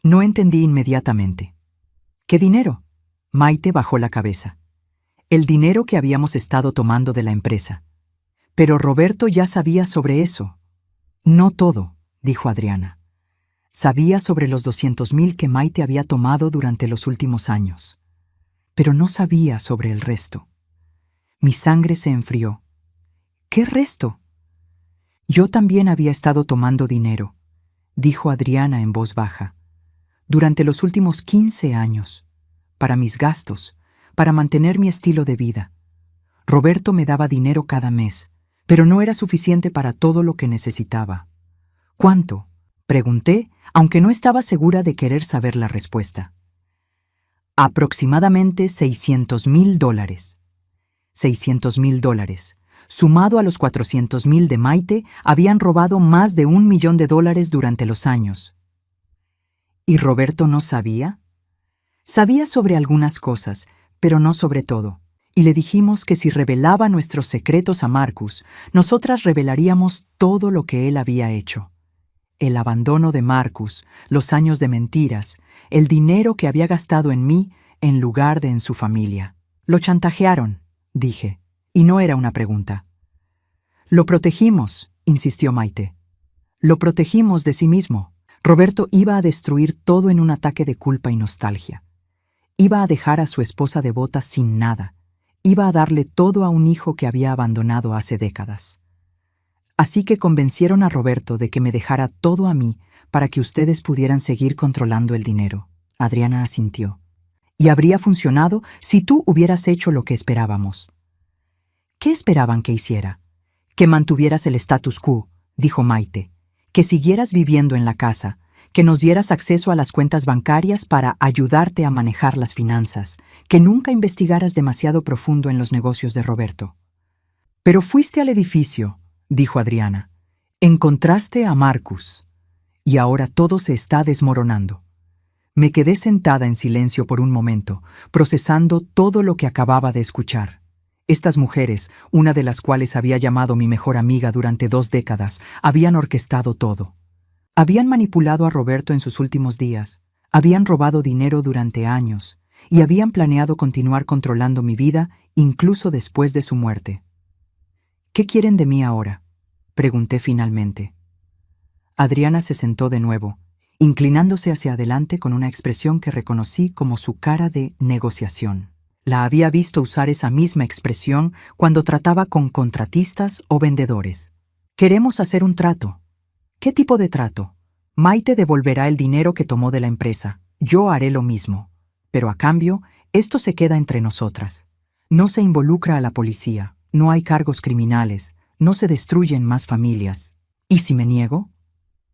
No entendí inmediatamente. «¿Qué dinero?» Maite bajó la cabeza. «El dinero que habíamos estado tomando de la empresa». «Pero Roberto ya sabía sobre eso». «No todo», dijo Adriana. «Sabía sobre los 200,000 que Maite había tomado durante los últimos años. Pero no sabía sobre el resto». Mi sangre se enfrió. «¿Qué resto?» «Yo también había estado tomando dinero», dijo Adriana en voz baja. «Durante los últimos 15 años. Para mis gastos, para mantener mi estilo de vida. Roberto me daba dinero cada mes, pero no era suficiente para todo lo que necesitaba». «¿Cuánto?», pregunté, aunque no estaba segura de querer saber la respuesta. «Aproximadamente $600,000. $600,000, sumado a los 400,000 de Maite, habían robado más de $1 millón durante los años». ¿Y Roberto no sabía? Sabía sobre algunas cosas, pero no sobre todo. Y le dijimos que si revelaba nuestros secretos a Marcus, nosotras revelaríamos todo lo que él había hecho. El abandono de Marcus, los años de mentiras, el dinero que había gastado en mí en lugar de en su familia. «Lo chantajearon», dije, y no era una pregunta. «Lo protegimos», insistió Maite. «Lo protegimos de sí mismo». Roberto iba a destruir todo en un ataque de culpa y nostalgia. Iba a dejar a su esposa devota sin nada. Iba a darle todo a un hijo que había abandonado hace décadas. Así que convencieron a Roberto de que me dejara todo a mí para que ustedes pudieran seguir controlando el dinero. Adriana asintió. Y habría funcionado si tú hubieras hecho lo que esperábamos. ¿Qué esperaban que hiciera? Que mantuvieras el status quo, dijo Maite, que siguieras viviendo en la casa, que nos dieras acceso a las cuentas bancarias para ayudarte a manejar las finanzas, que nunca investigaras demasiado profundo en los negocios de Roberto. Pero fuiste al edificio, dijo Adriana. Encontraste a Marcus. Y ahora todo se está desmoronando. Me quedé sentada en silencio por un momento, procesando todo lo que acababa de escuchar. Estas mujeres, una de las cuales había llamado mi mejor amiga durante 2 décadas, habían orquestado todo. Habían manipulado a Roberto en sus últimos días, habían robado dinero durante años y habían planeado continuar controlando mi vida incluso después de su muerte. ¿Qué quieren de mí ahora?, pregunté finalmente. Adriana se sentó de nuevo, inclinándose hacia adelante con una expresión que reconocí como su cara de negociación. La había visto usar esa misma expresión cuando trataba con contratistas o vendedores. Queremos hacer un trato. ¿Qué tipo de trato? Maite devolverá el dinero que tomó de la empresa. Yo haré lo mismo. Pero a cambio, esto se queda entre nosotras. No se involucra a la policía, no hay cargos criminales, no se destruyen más familias. ¿Y si me niego?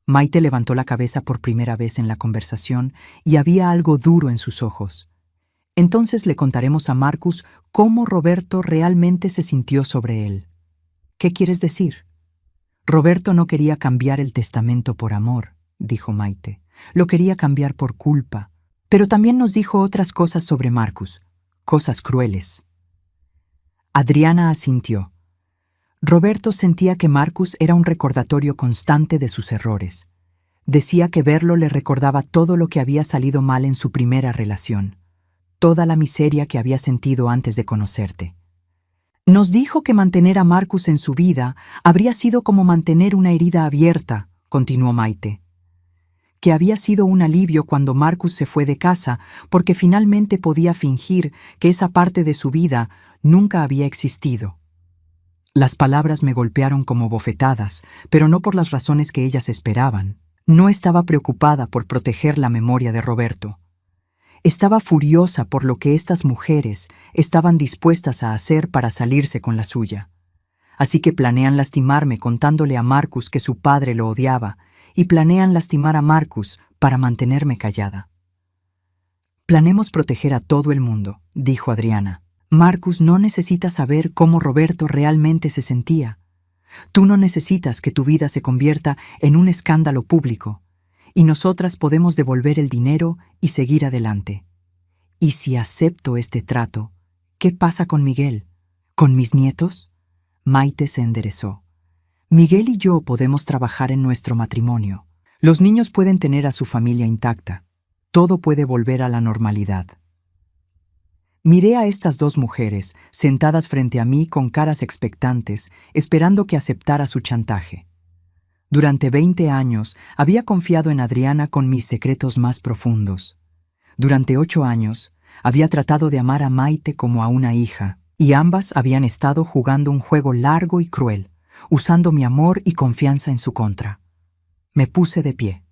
Maite levantó la cabeza por primera vez en la conversación y había algo duro en sus ojos. Entonces le contaremos a Marcus cómo Roberto realmente se sintió sobre él. ¿Qué quieres decir? Roberto no quería cambiar el testamento por amor, dijo Maite. Lo quería cambiar por culpa. Pero también nos dijo otras cosas sobre Marcus, cosas crueles. Adriana asintió. Roberto sentía que Marcus era un recordatorio constante de sus errores. Decía que verlo le recordaba todo lo que había salido mal en su primera relación, toda la miseria que había sentido antes de conocerte. Nos dijo que mantener a Marcus en su vida habría sido como mantener una herida abierta, continuó Maite. Que había sido un alivio cuando Marcus se fue de casa porque finalmente podía fingir que esa parte de su vida nunca había existido. Las palabras me golpearon como bofetadas, pero no por las razones que ellas esperaban. No estaba preocupada por proteger la memoria de Roberto. Estaba furiosa por lo que estas mujeres estaban dispuestas a hacer para salirse con la suya. Así que planean lastimarme contándole a Marcus que su padre lo odiaba, y planean lastimar a Marcus para mantenerme callada. Planemos proteger a todo el mundo, dijo Adriana. Marcus no necesita saber cómo Roberto realmente se sentía. Tú no necesitas que tu vida se convierta en un escándalo público, y nosotras podemos devolver el dinero y seguir adelante. Y si acepto este trato, ¿qué pasa con Miguel? ¿Con mis nietos? Maite se enderezó. Miguel y yo podemos trabajar en nuestro matrimonio. Los niños pueden tener a su familia intacta. Todo puede volver a la normalidad. Miré a estas 2 mujeres, sentadas frente a mí con caras expectantes, esperando que aceptara su chantaje. Durante 20 años había confiado en Adriana con mis secretos más profundos. Durante 8 años había tratado de amar a Maite como a una hija, y ambas habían estado jugando un juego largo y cruel, usando mi amor y confianza en su contra. Me puse de pie.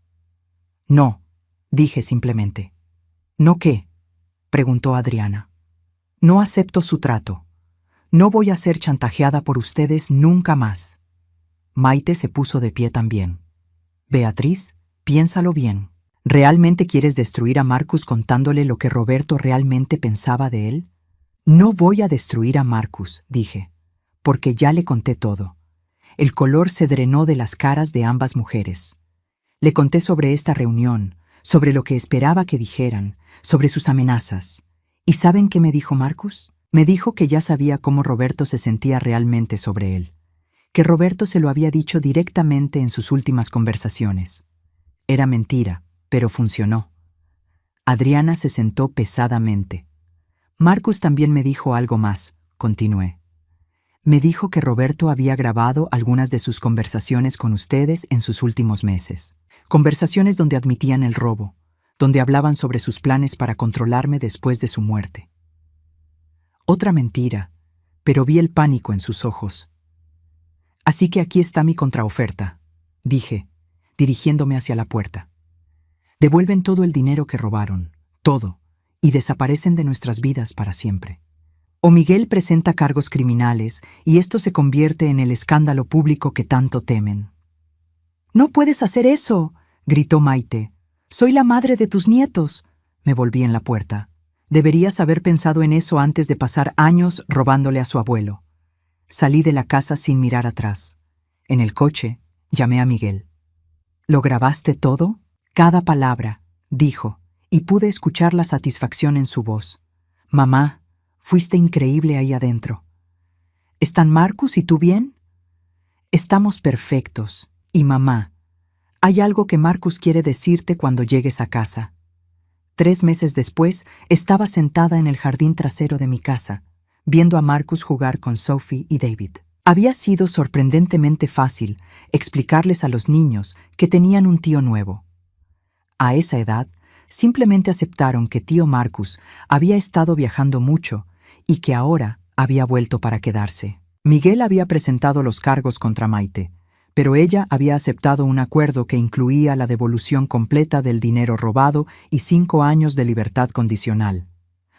No, dije simplemente. ¿No qué?, preguntó Adriana. No acepto su trato. No voy a ser chantajeada por ustedes nunca más. Maite se puso de pie también. Beatriz, piénsalo bien. ¿Realmente quieres destruir a Marcus contándole lo que Roberto realmente pensaba de él? No voy a destruir a Marcus, dije, porque ya le conté todo. El color se drenó de las caras de ambas mujeres. Le conté sobre esta reunión, sobre lo que esperaba que dijeran, sobre sus amenazas. ¿Y saben qué me dijo Marcus? Me dijo que ya sabía cómo Roberto se sentía realmente sobre él, que Roberto se lo había dicho directamente en sus últimas conversaciones. Era mentira, pero funcionó. Adriana se sentó pesadamente. Marcus también me dijo algo más, continué. Me dijo que Roberto había grabado algunas de sus conversaciones con ustedes en sus últimos meses. Conversaciones donde admitían el robo, donde hablaban sobre sus planes para controlarme después de su muerte. Otra mentira, pero vi el pánico en sus ojos. Así que aquí está mi contraoferta, dije, dirigiéndome hacia la puerta. Devuelven todo el dinero que robaron, todo, y desaparecen de nuestras vidas para siempre. O Miguel presenta cargos criminales y esto se convierte en el escándalo público que tanto temen. «No puedes hacer eso», gritó Maite. «Soy la madre de tus nietos». Me volví en la puerta. Deberías haber pensado en eso antes de pasar años robándole a su abuelo. Salí de la casa sin mirar atrás. En el coche, llamé a Miguel. «¿Lo grabaste todo?» «Cada palabra», dijo, y pude escuchar la satisfacción en su voz. «Mamá, fuiste increíble ahí adentro». «¿Están Marcus y tú bien?» «Estamos perfectos. Y mamá, hay algo que Marcus quiere decirte cuando llegues a casa». 3 meses después, estaba sentada en el jardín trasero de mi casa, viendo a Marcus jugar con Sophie y David. Había sido sorprendentemente fácil explicarles a los niños que tenían un tío nuevo. A esa edad, simplemente aceptaron que tío Marcus había estado viajando mucho y que ahora había vuelto para quedarse. Miguel había presentado los cargos contra Maite, pero ella había aceptado un acuerdo que incluía la devolución completa del dinero robado y 5 años de libertad condicional.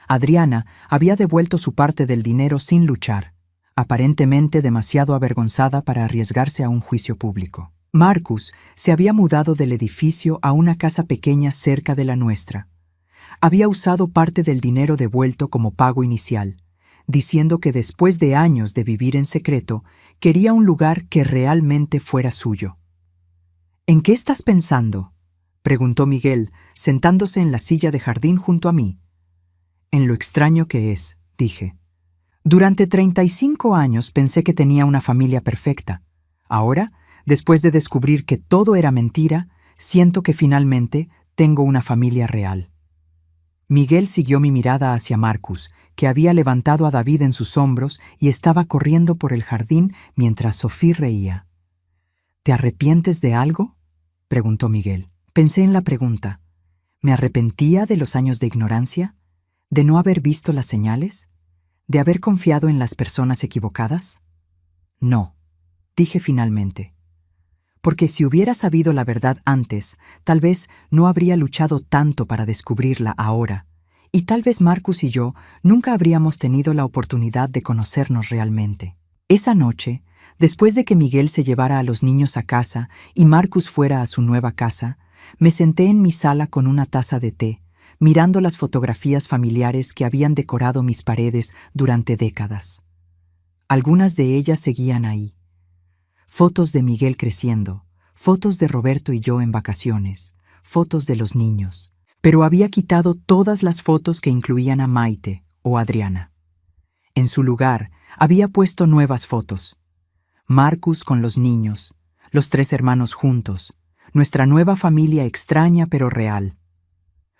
Adriana había devuelto su parte del dinero sin luchar, aparentemente demasiado avergonzada para arriesgarse a un juicio público. Marcus se había mudado del edificio a una casa pequeña cerca de la nuestra. Había usado parte del dinero devuelto como pago inicial, diciendo que después de años de vivir en secreto, quería un lugar que realmente fuera suyo. «¿En qué estás pensando?», preguntó Miguel, sentándose en la silla de jardín junto a mí. «En lo extraño que es», dije. «Durante 35 años pensé que tenía una familia perfecta. Ahora, después de descubrir que todo era mentira, siento que finalmente tengo una familia real». Miguel siguió mi mirada hacia Marcus, que había levantado a David en sus hombros y estaba corriendo por el jardín mientras Sophie reía. «¿Te arrepientes de algo?», preguntó Miguel. Pensé en la pregunta. ¿Me arrepentía de los años de ignorancia? ¿De no haber visto las señales? ¿De haber confiado en las personas equivocadas? No, dije finalmente. Porque si hubiera sabido la verdad antes, tal vez no habría luchado tanto para descubrirla ahora, y tal vez Marcus y yo nunca habríamos tenido la oportunidad de conocernos realmente. Esa noche, después de que Miguel se llevara a los niños a casa y Marcus fuera a su nueva casa, me senté en mi sala con una taza de té, mirando las fotografías familiares que habían decorado mis paredes durante décadas. Algunas de ellas seguían ahí. Fotos de Miguel creciendo, fotos de Roberto y yo en vacaciones, fotos de los niños. Pero había quitado todas las fotos que incluían a Maite o Adriana. En su lugar, había puesto nuevas fotos. Marcus con los niños, los 3 hermanos juntos, nuestra nueva familia extraña pero real.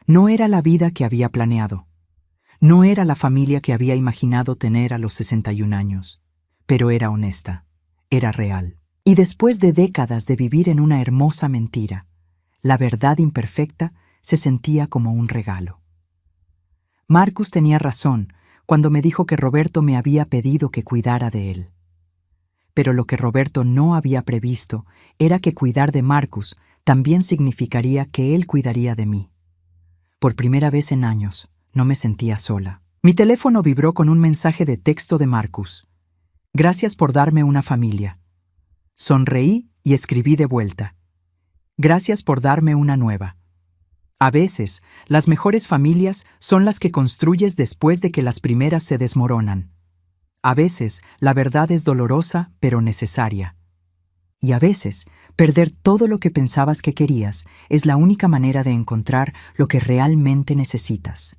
No era la vida que había planeado. No era la familia que había imaginado tener a los 61 años. Pero era honesta, era real. Y después de décadas de vivir en una hermosa mentira, la verdad imperfecta se sentía como un regalo. Marcus tenía razón cuando me dijo que Roberto me había pedido que cuidara de él. Pero lo que Roberto no había previsto era que cuidar de Marcus también significaría que él cuidaría de mí. Por primera vez en años, no me sentía sola. Mi teléfono vibró con un mensaje de texto de Marcus. «Gracias por darme una familia». Sonreí y escribí de vuelta. «Gracias por darme una nueva». A veces, las mejores familias son las que construyes después de que las primeras se desmoronan. A veces, la verdad es dolorosa, pero necesaria. Y a veces, perder todo lo que pensabas que querías es la única manera de encontrar lo que realmente necesitas.